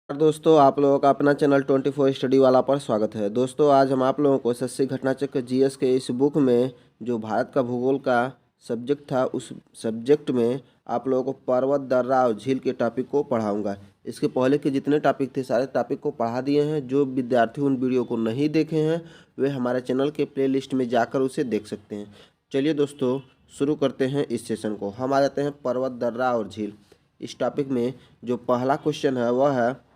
दोस्तों, आप लोगों का अपना चैनल 24 स्टडी वाला पर स्वागत है। दोस्तों, आज हम आप लोगों को एसएससी घटना चक्र जीएस के इस बुक में जो भारत का भूगोल का सब्जेक्ट था, उस सब्जेक्ट में आप लोगों को पर्वत, दर्रा और झील के टॉपिक को पढ़ाऊंगा। इसके पहले के जितने टॉपिक थे सारे टॉपिक को पढ़ा दिए हैं। जो विद्यार्थी उन वीडियो को नहीं देखे हैं वे हमारे चैनल के प्लेलिस्ट में जाकर उसे देख सकते हैं। चलिए दोस्तों, शुरू करते हैं इस सेशन को। हम आ जाते हैं पर्वत, दर्रा और झील। इस टॉपिक में जो पहला क्वेश्चन है वह है,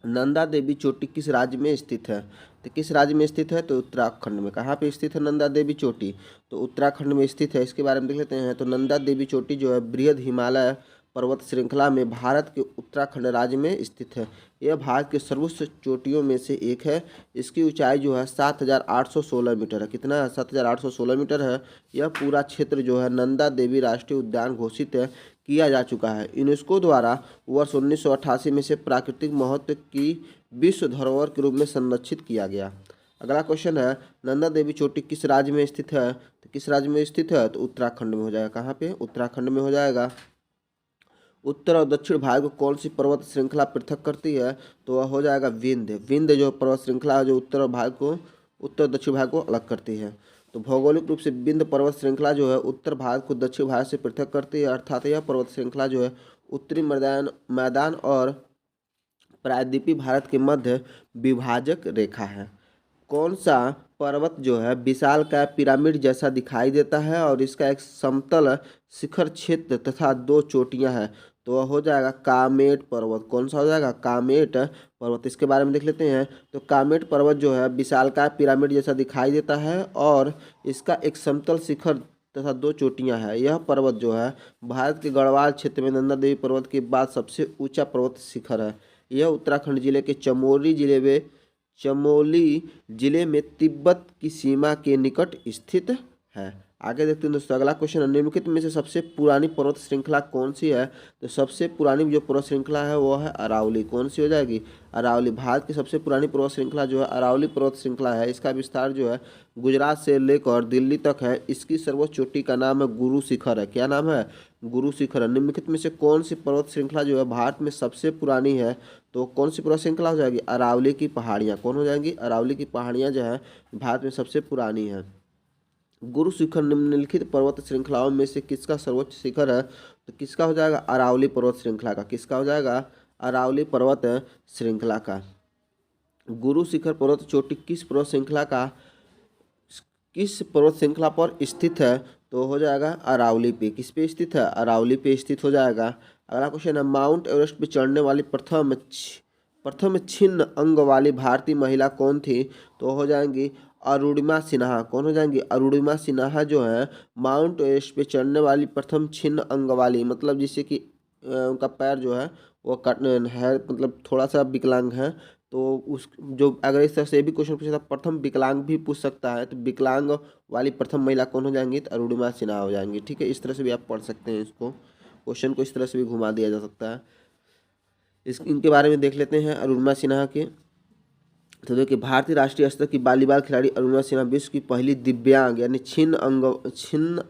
नंदा देवी चोटी किस राज्य में स्थित है? तो किस राज्य में स्थित है? तो उत्तराखंड में। कहाँ पे स्थित है नंदा देवी चोटी? तो उत्तराखंड में स्थित है। इसके बारे में देख लेते हैं। तो नंदा देवी चोटी जो है बृहद हिमालय पर्वत श्रृंखला में भारत के उत्तराखंड राज्य में स्थित है। यह भारत के सर्वोच्च चोटियों में से एक है। इसकी ऊंचाई जो है 7,816 मीटर है। कितना है? 7,816 मीटर है। यह पूरा क्षेत्र जो है नंदा देवी राष्ट्रीय उद्यान घोषित है किया जा चुका है। यूनेस्को द्वारा वर्ष 1988 में से प्राकृतिक महत्व की विश्व धरोहर के रूप में संरक्षित किया गया। अगला क्वेश्चन है, नंदा देवी चोटी किस राज्य में स्थित है? तो किस राज्य में स्थित है? तो उत्तराखंड में हो जाएगा। कहाँ पे? उत्तराखंड में हो जाएगा। उत्तर और दक्षिण भाग को कौन सी पर्वत श्रृंखला पृथक करती है? तो वह हो जाएगा विंध्य। विंध्य जो पर्वत श्रृंखला है जो उत्तर दक्षिण भाग को अलग करती है। तो भौगोलिक रूप से विंध्य पर्वत श्रृंखला जो है उत्तर भारत को दक्षिण भारत से पृथक करती है, अर्थात यह पर्वत श्रृंखला जो है उत्तरी मैदान और प्रायद्वीपीय भारत के मध्य विभाजक रेखा है। कौन सा पर्वत जो है विशालकाय पिरामिड जैसा दिखाई देता है और इसका एक समतल शिखर क्षेत्र तथा दो चोटियां हैं? तो वह हो जाएगा कामेट पर्वत। कौन सा हो जाएगा? कामेट पर्वत। इसके बारे में देख लेते हैं। तो कामेट पर्वत जो है विशालकाय पिरामिड जैसा दिखाई देता है और इसका एक समतल शिखर तथा दो चोटियां हैं। यह पर्वत जो है भारत के गढ़वाल क्षेत्र में नंदा देवी पर्वत के बाद सबसे ऊंचा पर्वत शिखर है। यह उत्तराखंड जिले के चमोली जिले में तिब्बत की सीमा के निकट स्थित है। आगे देखते हैं दोस्तों, अगला क्वेश्चन है, निम्नलिखित में से सबसे पुरानी पर्वत श्रृंखला कौन सी है? तो सबसे पुरानी जो पर्वत श्रृंखला है वो है अरावली। कौन सी हो जाएगी? अरावली। भारत की सबसे पुरानी पर्वत श्रृंखला जो है अरावली पर्वत श्रृंखला है। इसका विस्तार जो है गुजरात से लेकर दिल्ली तक है। इसकी सर्वोच्च चोटी का नाम है गुरु शिखर है। क्या नाम है? गुरु शिखर है। निम्नलिखित में से कौन सी पर्वत श्रृंखला जो है भारत में सबसे पुरानी है? तो कौन सी पर्वत श्रृंखला हो जाएगी? अरावली की पहाड़ियाँ। कौन हो जाएंगी? अरावली की पहाड़ियाँ जो है भारत में सबसे पुरानी है। गुरु शिखर निम्नलिखित पर्वत श्रृंखलाओं में से किसका सर्वोच्च शिखर है? तो किसका हो जाएगा? अरावली पर्वत श्रृंखला का। किसका हो जाएगा? अरावली पर्वत श्रृंखला का। गुरु शिखर पर्वत चोटी किस पर्वत श्रृंखला पर स्थित है? तो हो जाएगा अरावली पे। किस पे स्थित है? अरावली पे स्थित हो जाएगा। अगला क्वेश्चन है, माउंट एवरेस्ट पे चढ़ने वाली प्रथम छिन्न अंग वाली भारतीय महिला कौन थी? तो हो जाएंगी अरुणिमा सिन्हा। कौन हो जाएंगी? अरुणिमा सिन्हा जो है माउंट एवरेस्ट पे चढ़ने वाली प्रथम छिन्न अंग वाली, मतलब जिससे कि उनका पैर जो है वो कट है, मतलब थोड़ा सा विकलांग है। तो उस जो अगर इस तरह से भी क्वेश्चन पूछा था, प्रथम विकलांग भी पूछ सकता है, तो विकलांग वाली प्रथम महिला कौन हो जाएंगी? तो अरुणिमा सिन्हा हो जाएंगी। ठीक है, इस तरह से भी आप पढ़ सकते हैं। इसको क्वेश्चन को इस तरह से भी घुमा दिया जा सकता है। इनके बारे में देख लेते हैं अरुणिमा सिन्हा के। तो देखिए, भारतीय राष्ट्रीय स्तर की वॉलीबॉल खिलाड़ी अरुणिमा सिन्हा विश्व की पहली दिव्यांग यानी छिन्न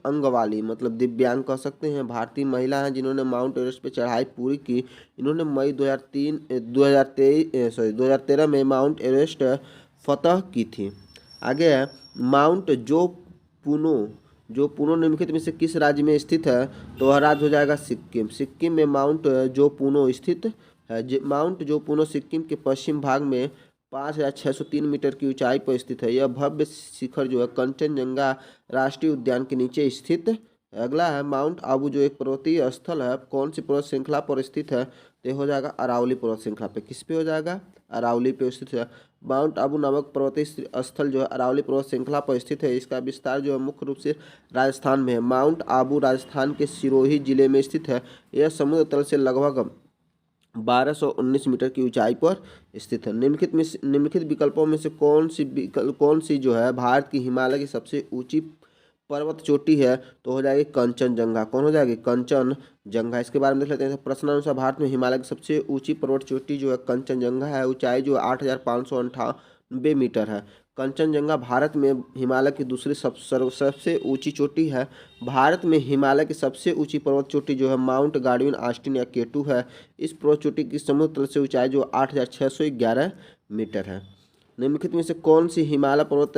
अंग वाली, मतलब दिव्यांग कह सकते हैं, भारतीय महिला हैं जिन्होंने माउंट एवरेस्ट पर चढ़ाई पूरी की। इन्होंने मई 2013 में माउंट एवरेस्ट फतह की थी। आगे है माउंट जो पुनो निम्नलिखित में से किस राज्य में स्थित है? तो वह राज्य हो जाएगा सिक्किम। सिक्किम में माउंट जो पुनो स्थित है। माउंट जो पुनो सिक्किम के पश्चिम भाग में 5,603 मीटर की ऊंचाई पर स्थित है। यह भव्य शिखर जो है कंचनजंगा राष्ट्रीय उद्यान के नीचे स्थित है। अगला है माउंट आबू जो एक पर्वतीय स्थल है, कौन सी पर्वत श्रृंखला पर स्थित है? तो हो जाएगा अरावली पर्वत श्रृंखला पे। किस पे हो जाएगा? अरावली पे स्थित है। माउंट आबू नामक पर्वतीय स्थल जो है अरावली पर्वत श्रृंखला पर स्थित है। इसका विस्तार जो है मुख्य रूप से राजस्थान में है। माउंट आबू राजस्थान के सिरोही जिले में स्थित है। यह समुद्र तल से लगभग 1219 मीटर की ऊंचाई पर स्थित है। निम्नलिखित विकल्पों में से कौन सी जो है भारत की हिमालय की सबसे ऊंची पर्वत चोटी है? तो हो जाएगी कंचनजंगा। कौन हो जाएगी? कंचनजंगा। इसके बारे में देख लेते हैं। प्रश्नानुसार भारत में हिमालय की सबसे ऊंची पर्वत चोटी जो है कंचनजंगा है। ऊंचाई जो है 8,598 मीटर है। कंचनजंगा भारत में हिमालय की दूसरी सबसे ऊंची चोटी है। भारत में हिमालय की सबसे ऊंची पर्वत चोटी जो है माउंट गार्डविन ऑस्टिन या केटू है। इस पर्वत चोटी की समुद्र तल से ऊंचाई जो 8,611 मीटर है। निम्नलिखित में से कौन सी हिमालय पर्वत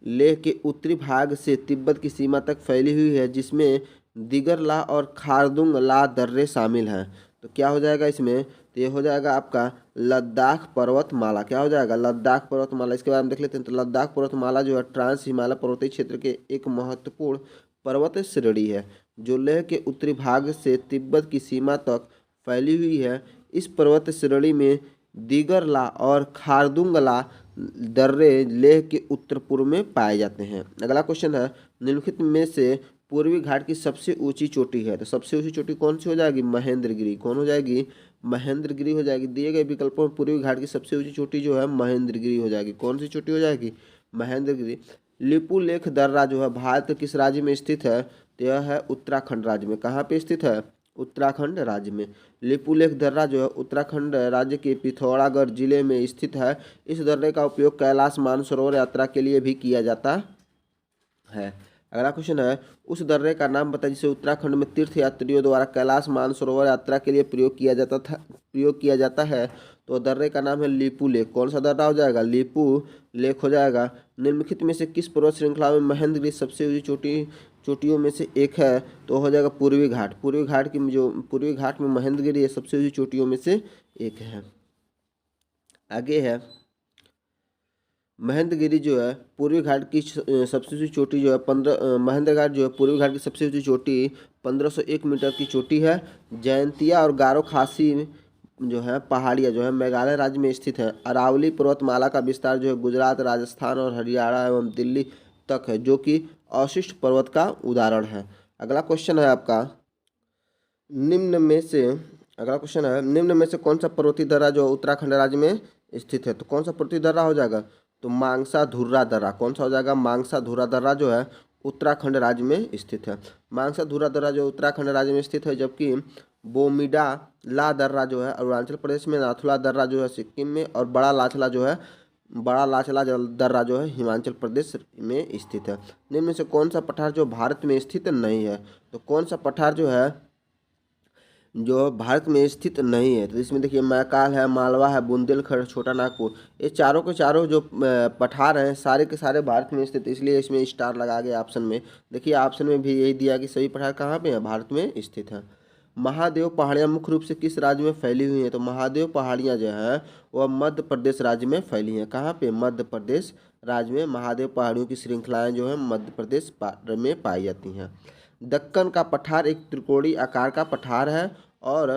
लेह के उत्तरी भाग से तिब्बत की सीमा तक फैली हुई है, जिसमें दिगर ला और खारदुंग ला दर्रे शामिल हैं? तो क्या हो जाएगा इसमें? तो ये हो जाएगा आपका लद्दाख पर्वतमाला। क्या हो जाएगा? लद्दाख पर्वतमाला। इसके बारे में देख लेते हैं। तो लद्दाख पर्वतमाला जो है ट्रांस हिमालय पर्वतीय क्षेत्र के एक महत्वपूर्ण पर्वत श्रेणी है जो लेह के उत्तरी भाग से तिब्बत की सीमा तक फैली हुई है। इस पर्वत श्रेणी में दिगर ला और खारदुंग ला दर्रे लेह के उत्तर पूर्व में पाए जाते हैं। अगला क्वेश्चन है, निम्नलिखित में से पूर्वी घाट की सबसे ऊंची चोटी है। तो सबसे ऊंची चोटी कौन सी हो जाएगी? महेंद्रगिरी। कौन हो जाएगी? महेंद्रगिरी हो जाएगी। दिए गए विकल्पों में पूर्वी घाट की सबसे ऊंची चोटी जो है महेंद्रगिरी हो जाएगी। कौन सी चोटी हो जाएगी? महेंद्रगिरी। लिपुलेख दर्रा जो है भारत के किस राज्य में स्थित है? तो यह है उत्तराखंड राज्य में। कहाँ पे स्थित है? उत्तराखंड राज्य में। लिपुलेख दर्रा जो है उत्तराखंड राज्य के पिथौरागढ़ जिले में स्थित है। इस दर्रे का उपयोग कैलाश मानसरोवर यात्रा के लिए भी किया जाता है। अगला क्वेश्चन है, उस दर्रे का नाम बताइए जिसे उत्तराखंड में तीर्थ यात्रियों द्वारा कैलाश मानसरोवर यात्रा के लिए प्रयोग किया जाता है। तो दर्रे का नाम है लीपू लेक। कौन सा दर्रा हो जाएगा? लीपू लेक हो जाएगा। निम्नलिखित में से किस पर्वत श्रृंखला में महेंद्रगिरी सबसे ऊंची चोटियों में से एक है? तो हो जाएगा पूर्वी घाट। पूर्वी घाट में महेंद्रगिरी है सबसे ऊंची चोटियों में से एक है। आगे है, महेंद्रगिरी जो है पूर्वी घाट की सबसे ऊंची चोटी जो है महेंद्र घाट जो है पूर्वी घाट की सबसे ऊंची चोटी 1501 मीटर की चोटी है। जयंतिया और गारो खासी जो है पहाड़ियाँ जो है मेघालय राज्य में स्थित है। अरावली पर्वतमाला का विस्तार जो है गुजरात, राजस्थान और हरियाणा एवं दिल्ली तक है, जो कि अवशिष्ट पर्वत का उदाहरण है। अगला क्वेश्चन है आपका, निम्न में से कौन सा पर्वतीय दर्रा जो उत्तराखंड राज्य में स्थित है? तो कौन सा पर्वतीय दर्रा हो जाएगा? तो मांगसा धुर्रा दर्रा। कौन सा हो जाएगा? मांगसा धुर्रा दर्रा जो है उत्तराखंड राज्य में स्थित है। मांगसा धुर्रा दर्रा जो उत्तराखंड राज्य में स्थित है, जबकि बोमिडा ला दर्रा जो है अरुणाचल प्रदेश में, नाथुला दर्रा जो है सिक्किम में और बड़ा लाचला दर्रा जो है हिमाचल प्रदेश में स्थित है। निम्न में से कौन सा पठार जो भारत में स्थित नहीं है? तो कौन सा पठार जो भारत में स्थित नहीं है? तो इसमें देखिए मैकाल है, मालवा है, बुंदेलखंड, छोटा नागपुर, ये चारों के चारों जो पठार हैं सारे के सारे भारत में स्थित, इसलिए इसमें स्टार लगा गया ऑप्शन में। देखिए ऑप्शन में भी यही दिया कि सभी पठार कहाँ पे हैं? भारत में स्थित हैं। महादेव पहाड़ियाँ मुख्य रूप से किस राज्य में फैली हुई हैं? तो महादेव पहाड़ियाँ जो है वह मध्य प्रदेश राज्य में फैली हैं। कहाँ पे? मध्य प्रदेश राज्य में महादेव पहाड़ियों की श्रृंखलाएँ जो है मध्य प्रदेश में पाई जाती हैं। दक्कन का पठार एक त्रिकोणीय आकार का पठार है और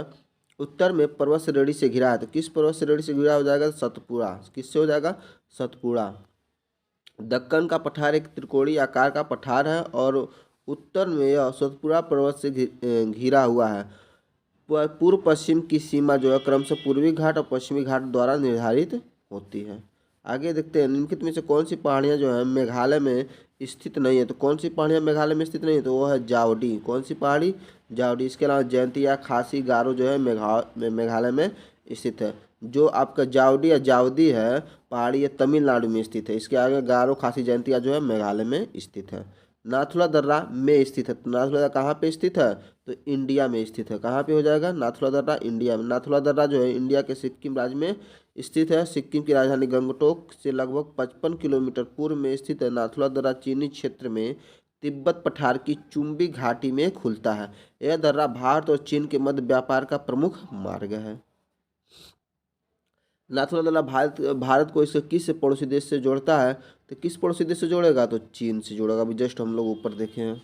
उत्तर में पर्वत श्रेणी से घिरा है। तो किस पर्वत श्रेणी से घिरा हो जाएगा? सतपुड़ा। किससे हो जाएगा? सतपुड़ा। दक्कन का पठार एक त्रिकोणीय आकार का पठार है और उत्तर में यह सतपुड़ा पर्वत से घिरा हुआ है। पूर्व पश्चिम की सीमा जो है क्रमशः पूर्वी घाट और पश्चिमी घाट द्वारा निर्धारित होती है। आगे देखते हैं, निम्नलिखित में से कौन सी पहाड़ियाँ जो है मेघालय में स्थित नहीं है? तो कौन सी पहाड़ियाँ मेघालय में स्थित नहीं है? तो वो है जावडी। कौन सी पहाड़ी? जावडी। इसके अलावा जयंतिया, खासी, गारो जो है मेघालय में स्थित है। जो आपका जावडी या जावदी है पहाड़ी, ये तमिलनाडु में स्थित है। इसके आगे गारो, खासी, जयंतिया जो है मेघालय में स्थित है। नाथुला दर्रा में स्थित है। तो नाथुला दर्रा कहाँ पे स्थित है? तो इंडिया में स्थित है। कहाँ पे हो जाएगा? नाथुला दर्रा इंडिया में। नाथुला दर्रा जो है इंडिया के सिक्किम राज्य में स्थित है। सिक्किम की राजधानी गंगटोक से लगभग 55 किलोमीटर पूर्व में स्थित है। नाथुला दर्रा चीनी क्षेत्र में तिब्बत पठार की चुंबी घाटी में खुलता है। यह दर्रा भारत और चीन के मध्य व्यापार का प्रमुख मार्ग है। नाथुला दर्रा भारत को इसके किस पड़ोसी देश से जोड़ता है? तो किस पड़ोसी देश से जोड़ेगा? तो चीन से जोड़ेगा। अभी जस्ट हम लोग ऊपर देखे हैं।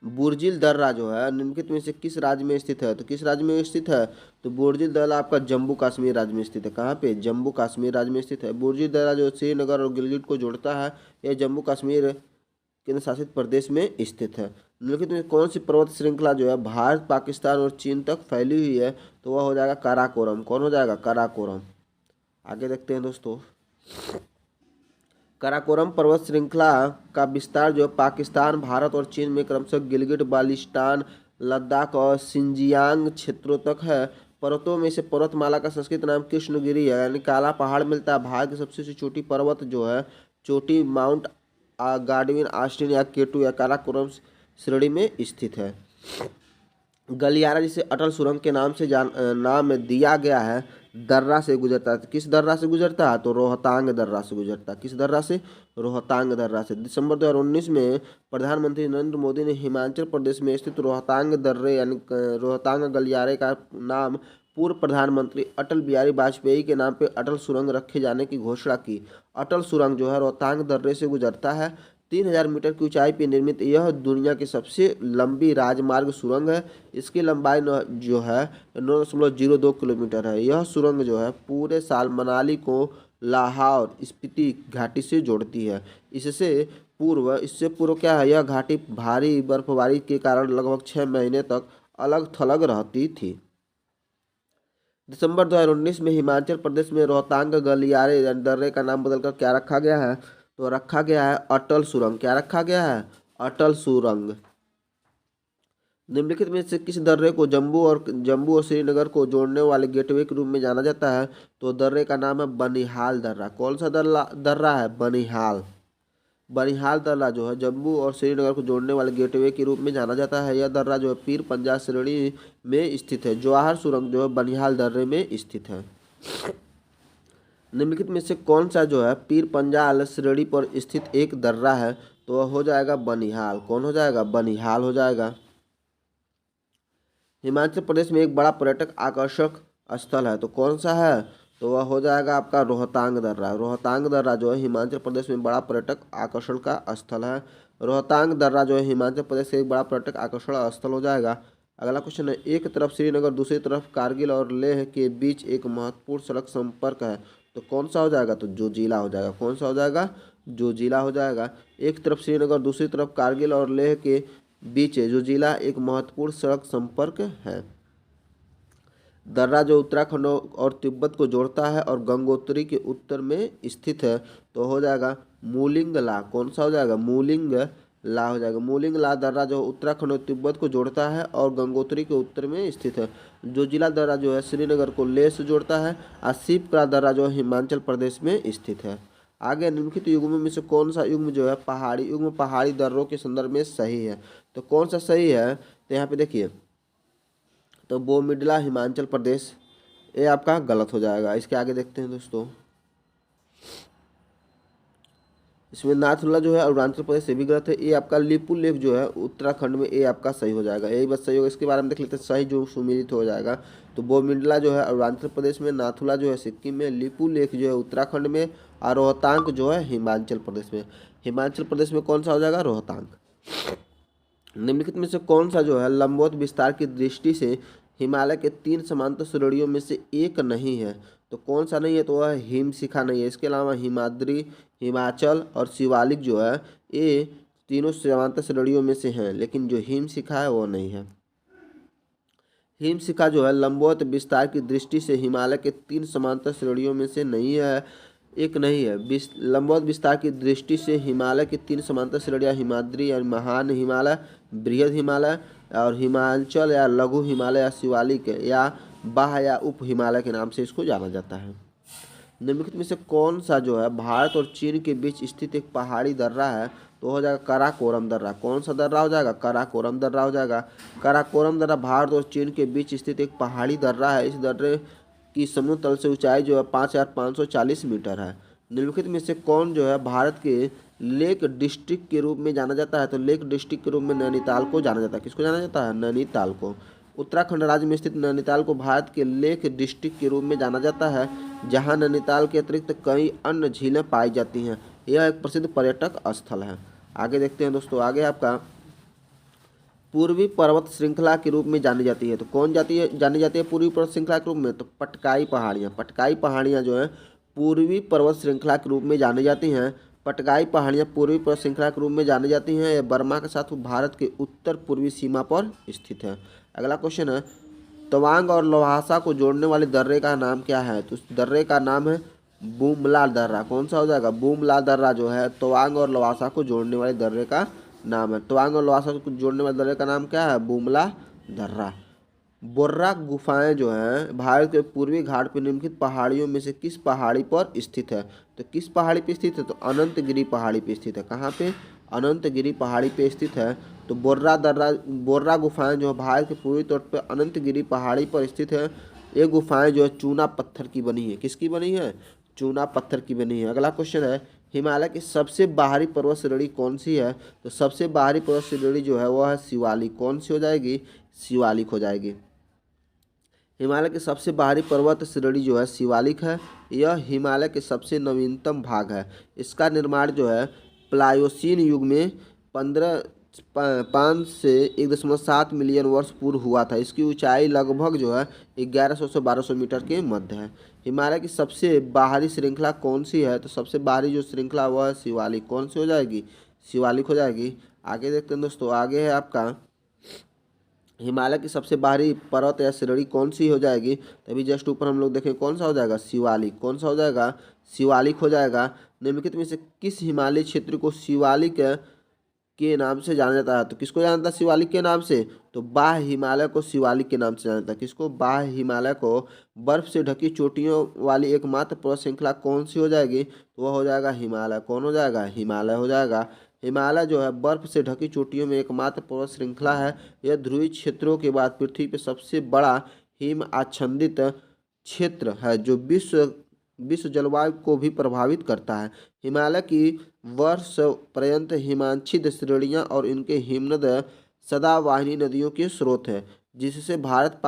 बुर्जिल दर्रा जो है निम्नलिखित में से किस राज्य में स्थित है? तो किस राज्य में स्थित है? तो बुर्जिल दर्रा आपका जम्मू कश्मीर राज्य में स्थित है। कहाँ पे? जम्मू कश्मीर राज्य में स्थित है। बुर्जिल दर्रा जो श्रीनगर और गिलगित को जोड़ता है, यह जम्मू कश्मीर केंद्र शासित प्रदेश में स्थित है। निम्नलिखित में कौन सी पर्वत श्रृंखला जो है भारत, पाकिस्तान और चीन तक फैली हुई है? तो वह हो जाएगा काराकोरम। कौन हो जाएगा? काराकोरम। आगे देखते हैं दोस्तों, काराकोरम पर्वत श्रृंखला का विस्तार जो पाकिस्तान, भारत और चीन में क्रमशः गिलगिट, बाल्टिस्तान, लद्दाख और सिंजियांग क्षेत्रों तक है। पर्वतों में से पर्वतमाला का संस्कृत नाम कृष्णगिरी है, यानी काला पहाड़ मिलता है। भारत की सबसे छोटी पर्वत जो है चोटी माउंट गार्डविन ऑस्टिन या केटू या काराकोरम श्रेणी में स्थित है। गलियारा जिसे अटल सुरंग के नाम दिया गया है, दर्रा से गुजरता है। किस दर्रा से गुजरता है? तो रोहतांग दर्रा से गुजरता है। किस दर्रा से? रोहतांग दर्रा से। दिसंबर 2019 में प्रधानमंत्री नरेंद्र मोदी ने हिमाचल प्रदेश में स्थित रोहतांग दर्रे यानी रोहतांग गलियारे का नाम पूर्व प्रधानमंत्री अटल बिहारी वाजपेयी के नाम पर अटल सुरंग रखे जाने की घोषणा की। अटल सुरंग जो है रोहतांग दर्रे से गुजरता है। 3000 मीटर की ऊंचाई पर निर्मित यह दुनिया की सबसे लंबी राजमार्ग सुरंग है। इसकी लंबाई जो है 9.02 किलोमीटर है। यह सुरंग जो है पूरे साल मनाली को लाहौर स्पीति घाटी से जोड़ती है। इससे पूर्व क्या है, यह घाटी भारी बर्फबारी के कारण लगभग 6 महीने तक अलग थलग रहती थी। दिसंबर 2019 में हिमाचल प्रदेश में रोहतांग गलियारे दर्रे का नाम बदलकर क्या रखा गया है? तो रखा गया है अटल सुरंग। क्या रखा गया है? अटल सुरंग। निम्नलिखित में से किस दर्रे को जम्मू और श्रीनगर को जोड़ने वाले गेटवे के रूप में जाना जाता है? तो दर्रे का नाम है बनिहाल दर्रा। कौन सा दर्रा है? बनिहाल। बनिहाल दर्रा जो है जम्मू और श्रीनगर को जोड़ने वाले गेटवे के रूप में जाना जाता है। यह दर्रा जो है पीर पंजाल श्रेणी में स्थित है। जवाहर सुरंग जो है बनिहाल दर्रे में स्थित है। निम्नलिखित में से कौन सा जो है पीर पंजाल श्रेणी पर स्थित एक दर्रा है? तो वह हो जाएगा बनिहाल। कौन हो जाएगा? बनिहाल हो जाएगा। हिमाचल प्रदेश में एक बड़ा पर्यटक आकर्षक स्थल है, तो कौन सा है? तो वह हो जाएगा आपका रोहतांग दर्रा। रोहतांग दर्रा जो है हिमाचल प्रदेश में बड़ा पर्यटक आकर्षण का स्थल है। रोहतांग दर्रा जो है हिमाचल प्रदेश से एक बड़ा पर्यटक आकर्षण स्थल हो जाएगा। अगला क्वेश्चन है, एक तरफ श्रीनगर दूसरी तरफ कारगिल और लेह के बीच एक महत्वपूर्ण सड़क संपर्क है, तो कौन सा हो जाएगा? तो जोजिला हो जाएगा। कौन सा हो जाएगा? जोजिला हो जाएगा। एक तरफ श्रीनगर दूसरी तरफ कारगिल और लेह के बीच जोजिला एक महत्वपूर्ण सड़क संपर्क है। दर्रा जो उत्तराखंड और तिब्बत को जोड़ता है और गंगोत्री के उत्तर में स्थित है, तो हो जाएगा मूलिंगला। कौन सा हो जाएगा? मूलिंगला हो जाएगा। मूलिंगला दर्रा जो उत्तराखंड और तिब्बत को जोड़ता है और गंगोत्री के उत्तर में स्थित है। जोजिला दर्रा जो है श्रीनगर को लेह से जोड़ता है और शिप्रा दर्रा जो हिमाचल प्रदेश में स्थित है। आगे निम्नलिखित युग्मों में से कौन सा युग्म जो है पहाड़ी दर्रों के संदर्भ में सही है? तो कौन सा सही है? तो यहाँ पे देखिए, तो बोमिडला हिमाचल प्रदेश, ये आपका गलत हो जाएगा। इसके आगे देखते हैं दोस्तों, इसमें नाथुला जो है अरुणाचल प्रदेश से भी गलत है। ये आपका लिपू लेक जो है उत्तराखंड में, ये आपका सही हो जाएगा। यही बस सही होगा। इसके बारे में देख लेते हैं, सही जो सुमेलित हो जाएगा। तो बोमिडला जो है अरुणाचल प्रदेश में, नाथुला जो है सिक्किम में, लिपू लेक जो है उत्तराखंड में और रोहतांग जो है हिमाचल प्रदेश में। हिमाचल प्रदेश में कौन सा हो जाएगा? रोहतांग। निम्नलिखित में से कौन सा जो है लंबवत विस्तार की दृष्टि से हिमालय के 3 समांतर श्रेणियों में से एक नहीं है? तो कौन सा नहीं है? तो वह हिमशिखा नहीं है। इसके अलावा हिमाद्री, हिमाचल और शिवालिक जो है ये तीनों समांतर श्रेणियों में से हैं, लेकिन जो हिमशिखा है वो नहीं है। हिमशिखा जो है लंबवत विस्तार की दृष्टि से हिमालय के 3 समांतर श्रेणियों में से नहीं है, एक नहीं है। लंबवत विस्तार की दृष्टि से हिमालय की 3 समांतर श्रेणियाँ हिमाद्री या महान हिमालय, बृहद हिमालय और हिमाचल या लघु हिमालय या शिवालिक या बाह या उप हिमालय के नाम से इसको जाना जाता है। निम्नलिखित में से कौन सा जो है भारत और चीन के बीच स्थित एक पहाड़ी दर्रा है? तो हो जाएगा काराकोरम दर्रा। कौन सा दर्रा हो जाएगा? काराकोरम दर्रा हो जाएगा। काराकोरम दर्रा भारत और चीन के बीच स्थित एक पहाड़ी दर्रा है। इस दर्रे की समुद्र तल से ऊंचाई जो है 5540 मीटर है। निम्नलिखित में से कौन जो है भारत के लेक डिस्ट्रिक्ट के रूप में जाना जाता है? तो लेक डिस्ट्रिक्ट के रूप में नैनीताल को जाना जाता है। किसको जाना जाता है? नैनीताल को। उत्तराखंड राज्य में स्थित नैनीताल को भारत के लेक डिस्ट्रिक्ट के रूप में जाना जाता है, जहां नैनीताल के अतिरिक्त कई अन्य झीलें पाई जाती हैं। यह एक प्रसिद्ध पर्यटक स्थल है। आगे देखते हैं दोस्तों, आगे आपका पूर्वी पर्वत श्रृंखला के रूप में जानी जाती है। तो कौन जानी जाती है पूर्वी पर्वत श्रृंखला के रूप में? तो पटकाई पहाड़ियाँ। पटकाई पहाड़ियाँ जो है पूर्वी पर्वत श्रृंखला के रूप में जानी जाती हैं। पटकाई पहाड़ियाँ पूर्वी पर्वत श्रृंखला के रूप में जानी जाती हैं। यह बर्मा के साथ भारत के उत्तर पूर्वी सीमा पर स्थित है। अगला क्वेश्चन है, तवांग और लौहासा को जोड़ने वाले दर्रे का नाम क्या है? तो उस दर्रे का नाम है बुमला दर्रा। कौन सा हो जाएगा? बुमला दर्रा जो है तवांग और लौहासा को जोड़ने वाले दर्रे का नाम है। तवांग और लौहासा को जोड़ने वाले दर्रे का नाम क्या है? बुमला दर्रा। बोर्रा गुफाएं जो हैं भारत के पूर्वी घाट पर निम्नलिखित पहाड़ियों में से किस पहाड़ी पर स्थित है? तो किस पहाड़ी पर स्थित है? तो अनंतगिरी पहाड़ी पर स्थित है। कहाँ पे? अनंतगिरी पहाड़ी पे स्थित है। तो बोर्रा गुफाएं जो है भारत के पूर्वी तट पर अनंतगिरी पहाड़ी पर स्थित है। ये गुफाएं जो है चूना पत्थर की बनी है। किसकी बनी है? चूना पत्थर की बनी है। अगला क्वेश्चन है, हिमालय की सबसे बाहरी पर्वत श्रेणी कौन सी है? तो सबसे बाहरी पर्वत श्रेणी जो है वह है शिवालिक। कौन सी हो जाएगी? शिवालिक हो जाएगी। हिमालय की सबसे बाहरी पर्वत श्रेणी जो है शिवालिक है। यह हिमालय के सबसे नवीनतम भाग है। इसका निर्माण जो है प्लायोसीन युग में 5 से 1.7 मिलियन वर्ष पूर्व हुआ था। इसकी ऊंचाई लगभग जो है 1100 से 1200 मीटर के मध्य है। हिमालय की सबसे बाहरी श्रृंखला कौन सी है? तो सबसे बाहरी जो श्रृंखला वह है शिवालिक। कौन सी हो जाएगी? शिवालिक हो जाएगी। आगे देखते हैं दोस्तों, आगे है आपका हिमालय की सबसे बाहरी पर्वत या श्रेणी कौन सी हो जाएगी? तभी जस्ट ऊपर हम लोग देखें कौन सा हो जाएगा? शिवालिक। कौन सा हो जाएगा? शिवालिक हो जाएगा। निम्नलिखित में से किस हिमालय क्षेत्र को शिवालिक के नाम से जाना जाता है? तो किसको जाना जाता है शिवालिक के नाम से? तो बाह्य हिमालय को शिवालिक के नाम से जाना जाता है। किसको? बाह्य हिमालय को। बर्फ से ढकी चोटियों वाली एकमात्र पर्वत श्रृंखला कौन सी हो जाएगी? तो वह हो जाएगा हिमालय। कौन हो जाएगा? हिमालय हो जाएगा। हिमालय जो है बर्फ से ढकी चोटियों में एकमात्र पर्वत श्रृंखला है। यह ध्रुवीय क्षेत्रों के बाद पृथ्वी पर सबसे बड़ा हिम आच्छादित क्षेत्र है जो विश्व जलवायु को भी प्रभावित करता है। हिमालय की वर्ष पर्यंत हिमांच्छित श्रेणियां और इनके हिमनद सदावाहिनी नदियों के स्रोत है, जिससे भारत,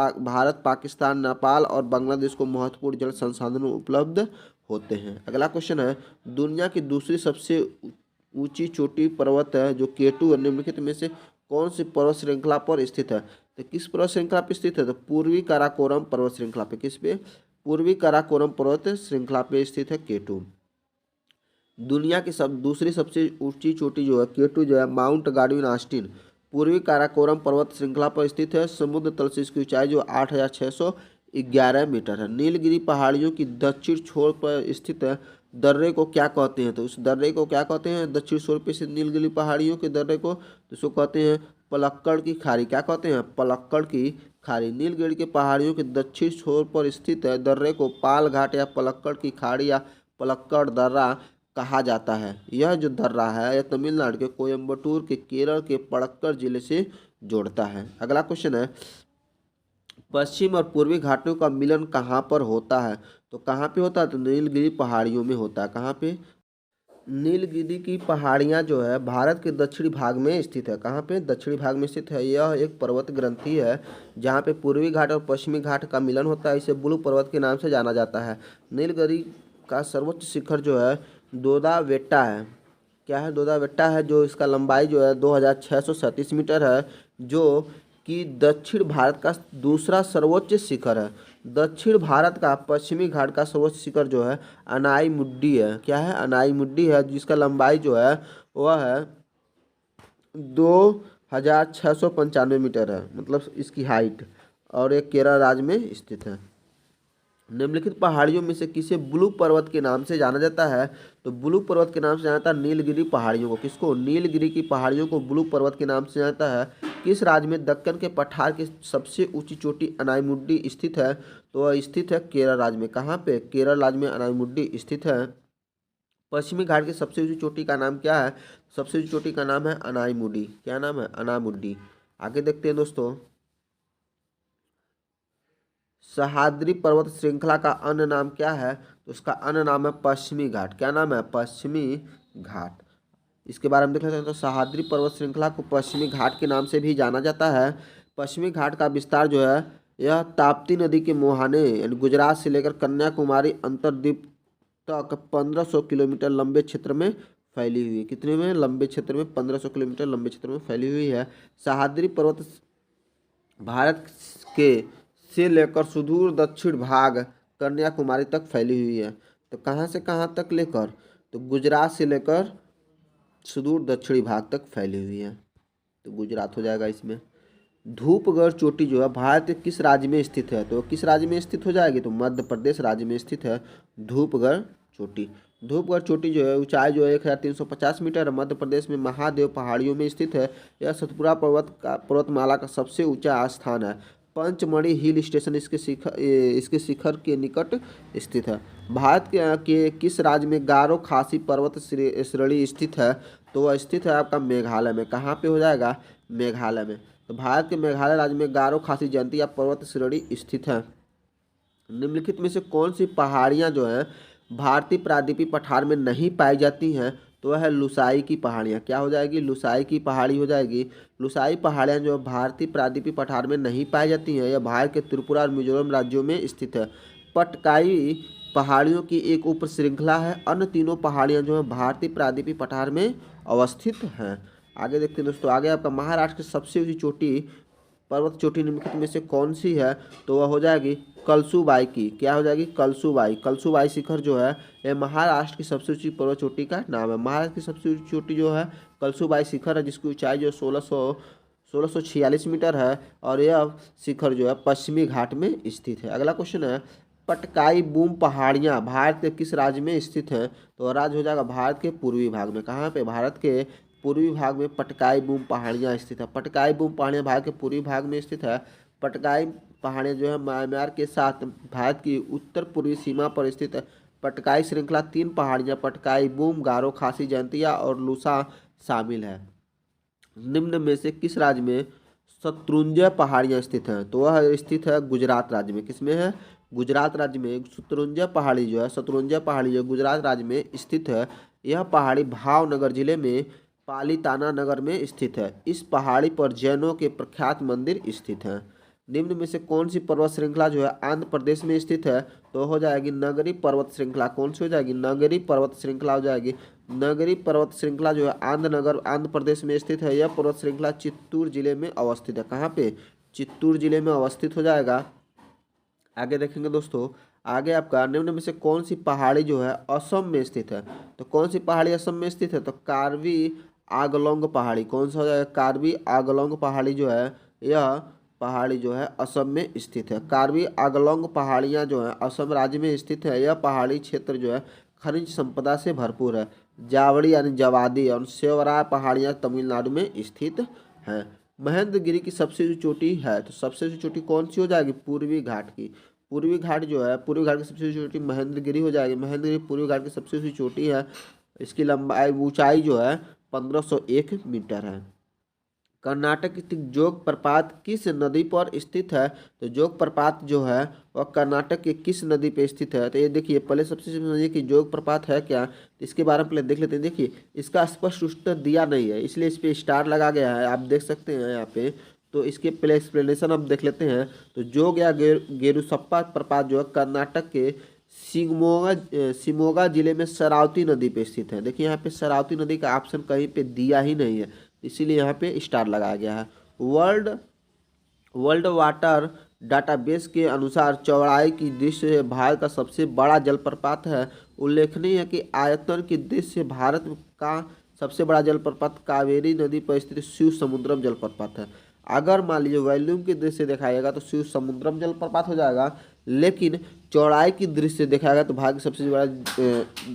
पाकिस्तान, नेपाल और बांग्लादेश को महत्वपूर्ण जल संसाधन उपलब्ध होते हैं। अगला क्वेश्चन है, दुनिया की दूसरी सबसे ऊंची चोटी पर्वत है जो केटू है, निम्नलिखित में से कौन सी पर्वत श्रृंखला पर स्थित है? तो किस पर्वत श्रृंखला पर स्थित है? तो पूर्वी काराकोरम पर्वत श्रृंखला पे। किस पे? पूर्वी काराकोरम पर्वत श्रृंखला पे स्थित है केटू। दुनिया की दूसरी सबसे ऊंची चोटी जो है केटू जो है माउंट गार्डविन ऑस्टिन पूर्वी काराकोरम पर्वत श्रृंखला पर स्थित है। समुद्र तल से इसकी ऊंचाई जो 8611 मीटर है। नीलगिरी पहाड़ियों की दक्षिण छोर पर स्थित है दर्रे को क्या कहते हैं? तो उस दर्रे को क्या कहते हैं? दक्षिण छोर पर स्थित नीलगिरी पहाड़ियों के दर्रे को तो उसको कहते हैं पलक्कड़ की खाड़ी। क्या कहते हैं? पलक्कड़ की खाड़ी। नीलगिरी के पहाड़ियों के दक्षिण छोर पर स्थित है दर्रे को पाल घाट या पलक्कड़ की खाड़ी या पलक्कड़ दर्रा कहा जाता है। यह जो दर्रा है यह तमिलनाडु के कोयम्बटूर के केरल के पलक्कड़ जिले से जोड़ता है। अगला क्वेश्चन है, पश्चिम और पूर्वी घाटों का मिलन कहाँ पर होता है? तो कहाँ पे होता है? तो नीलगिरी पहाड़ियों में होता है। कहाँ पे? नीलगिरी की पहाड़ियाँ जो है भारत के दक्षिणी भाग में स्थित है। कहाँ पे? दक्षिणी भाग में स्थित है। यह एक पर्वत ग्रंथि है जहाँ पे पूर्वी घाट और पश्चिमी घाट का मिलन होता है। इसे ब्लू पर्वत के नाम से जाना जाता है। नीलगिरी का सर्वोच्च शिखर जो है दोदा बेट्टा है। क्या है? दोदा बेट्टा है, जो इसका लंबाई जो है 2637 मीटर है, जो कि दक्षिण भारत का दूसरा सर्वोच्च शिखर है। दक्षिण भारत का पश्चिमी घाट का सर्वोच्च शिखर जो है अनाई मुड्डी है। क्या है? अनाई मुड्डी है, जिसका लंबाई जो है वह है 2695 मीटर है, मतलब इसकी हाइट, और ये केरल राज्य में स्थित है। निम्नलिखित पहाड़ियों में से किसे ब्लू पर्वत के नाम से जाना जाता है? तो ब्लू पर्वत के नाम से जाना जाता है नीलगिरी पहाड़ियों को। किसको? नीलगिरी की पहाड़ियों को ब्लू पर्वत के नाम से जाना जाता है। किस राज्य में दक्कन के पठार की सबसे ऊंची चोटी अनाईमुड्डी स्थित है? तो वह स्थित है केरल राज्य में। कहाँ पे? केरल राज्य में अनाईमुड्डी स्थित है। पश्चिमी घाट की सबसे ऊंची चोटी का नाम क्या है? सबसे ऊंची चोटी का नाम है अनाईमुड्डी। क्या नाम है? अनामुड्डी। आगे देखते हैं दोस्तों, सह्याद्री पर्वत श्रृंखला का अन्य नाम क्या है? तो उसका अन्य नाम है पश्चिमी घाट। क्या नाम है? पश्चिमी घाट। इसके बारे में देख लेते हैं। तो सह्याद्री पर्वत श्रृंखला को पश्चिमी घाट के नाम से भी जाना जाता है। पश्चिमी घाट का विस्तार जो है यह ताप्ती नदी के मुहाने यानी गुजरात से लेकर कन्याकुमारी अंतरद्वीप तक 1500 किलोमीटर लंबे क्षेत्र में फैली हुई है। कितने में? लंबे क्षेत्र में 1500 किलोमीटर लंबे क्षेत्र में फैली हुई है। सह्याद्री पर्वत भारत के से लेकर सुदूर दक्षिण भाग कन्याकुमारी तक फैली हुई है। तो कहाँ से कहाँ तक लेकर? तो गुजरात से लेकर सुदूर दक्षिणी भाग तक फैली हुई है। तो गुजरात हो जाएगा इसमें। धूपगढ़ चोटी जो है भारत के किस राज्य में स्थित है? तो किस राज्य में स्थित हो जाएगी? तो मध्य प्रदेश राज्य में स्थित है धूपगढ़ चोटी। धूपगढ़ चोटी जो है ऊंचाई जो है 1350 मीटर, मध्य प्रदेश में महादेव पहाड़ियों में स्थित है। यह सतपुरा पर्वतमाला का सबसे ऊंचा स्थान है। पंचमढ़ी हिल स्टेशन इसके शिखर के निकट स्थित है। भारत के किस राज्य में गारो खासी पर्वत श्रेणी स्थित है? तो वह स्थित है आपका मेघालय में। कहाँ पे हो जाएगा? मेघालय में। तो भारत के मेघालय राज्य में गारो खासी जयंतिया पर्वत श्रेणी स्थित है। निम्नलिखित में से कौन सी पहाड़ियाँ जो है भारतीय प्रायद्वीपीय पठार में नहीं पाई जाती हैं? तो वह है लुसाई की पहाड़ियाँ। क्या हो जाएगी? लुसाई की पहाड़ी हो जाएगी। लुसाई पहाड़ियाँ जो भारतीय प्रायद्वीपीय पठार में नहीं पाई जाती हैं, यह भारत के त्रिपुरा और मिजोरम राज्यों में स्थित है। पटकाई पहाड़ियों की एक उप श्रृंखला है। अन्य तीनों पहाड़ियाँ जो है भारतीय प्रायद्वीपीय पठार में अवस्थित हैं। आगे देखते हैं दोस्तों। आगे आपका महाराष्ट्र की सबसे ऊंची चोटी पर्वत चोटी निम्नलिखित में से कौन सी है? तो वह हो जाएगी कलसुबाई की। क्या हो जाएगी? कलसुबाई। कलसुबाई शिखर जो है यह महाराष्ट्र की सबसे ऊंची पर्वत चोटी का नाम है। महाराष्ट्र की सबसे ऊंची चोटी जो है कलसुबाई शिखर है, जिसकी ऊंचाई जो 1646 मीटर है और यह शिखर जो है पश्चिमी घाट में स्थित है। अगला क्वेश्चन है, पटकाई बूम पहाड़ियाँ भारत के किस राज्य में स्थित हैं? तो राज्य हो जाएगा भारत के पूर्वी भाग में। कहाँ पे? भारत के पूर्वी भाग में पटकाई बूम पहाड़ियाँ स्थित है। पटकाई बूम पहाड़ियाँ भारत के पूर्वी भाग में स्थित है। पटकाई पहाड़ियाँ जो है म्यांमार के साथ भारत की उत्तर पूर्वी सीमा पर स्थित है। पटकाई श्रृंखला 3 पहाड़ियाँ पटकाई बूम, गारो खासी जयंतिया और लूसा शामिल है। निम्न में से किस राज्य में शत्रुंजय पहाड़ियाँ स्थित हैं? तो वह स्थित है गुजरात राज्य में। किसमें है? गुजरात राज्य में शत्रुंजय पहाड़ी जो है, शत्रुंजय पहाड़ी जो गुजरात राज्य में स्थित है। यह पहाड़ी भावनगर जिले में पालीताना नगर में स्थित है। इस पहाड़ी पर जैनों के प्रख्यात मंदिर स्थित हैं। निम्न में से कौन सी पर्वत श्रृंखला जो है आंध्र प्रदेश में स्थित है? तो हो जाएगी नगरी पर्वत श्रृंखला। कौन सी हो जाएगी? नगरी पर्वत श्रृंखला हो जाएगी। नगरी पर्वत श्रृंखला जो है आंध्र प्रदेश में स्थित है। यह पर्वत श्रृंखला चित्तूर जिले में अवस्थित है। कहाँ पे? चित्तूर जिले में अवस्थित हो जाएगा। आगे देखेंगे दोस्तों। आगे आपका निम्न में से कौन सी पहाड़ी जो है असम में स्थित है? तो कौन सी पहाड़ी असम में स्थित है? तो कार्बी आंगलोंग पहाड़ी। कौन सा हो जाएगा? कार्बी आंगलोंग पहाड़ी जो है यह पहाड़ी जो है असम में स्थित है। कार्बी आंगलोंग पहाड़ियाँ जो है असम राज्य में स्थित है। यह पहाड़ी क्षेत्र जो है खनिज संपदा से भरपूर है। जावड़ी यानी जवादी और सेवरा पहाड़ियाँ तमिलनाडु में स्थित हैं। महेंद्रगिरी की सबसे ऊंची चोटी है, तो सबसे ऊंची चोटी कौन सी हो जाएगी? पूर्वी घाट की। पूर्वी घाट जो है पूर्वी घाट की सबसे ऊंची चोटी महेंद्रगिरी हो जाएगी। महेंद्रगिरी पूर्वी घाट की सबसे ऊंची चोटी है। इसकी लंबाई ऊंचाई जो है 1501 मीटर है। कर्नाटक स्थित जोग प्रपात किस नदी पर स्थित है? तो जोग प्रपात जो है वह कर्नाटक के किस नदी पे स्थित है? तो ये देखिए, पहले सबसे समझिए कि जोग प्रपात है क्या, तो इसके बारे में पहले देख लेते हैं। देखिए, इसका स्पष्ट उत्तर दिया नहीं है, इसलिए इस पे स्टार लगा गया है। आप देख सकते हैं यहाँ पे। तो इसके पहले एक्सप्लेनेशन हम देख लेते हैं। तो जोग या गेरुसप्पा प्रपात जो है कर्नाटक के शिमोगा जिले में शरावती नदी पे स्थित है। देखिए यहाँ पे शरावती नदी का ऑप्शन कहीं पे दिया ही नहीं है, इसीलिए यहाँ पे स्टार लगाया गया है। वर्ल्ड वाटर डाटाबेस के अनुसार चौड़ाई की दृष्टि से भारत का सबसे बड़ा जलप्रपात है। उल्लेखनीय है कि आयतन की दृष्टि से भारत का सबसे बड़ा जलप्रपात कावेरी नदी पर स्थित शिव समुद्रम जलप्रपात है। अगर मान लीजिए वॉल्यूम की दृष्टि से देखा जाएगा तो शिव समुद्रम जलप्रपात हो जाएगा, लेकिन चौड़ाई की दृष्टि से देखा जाएगा तो भारत का सबसे बड़ा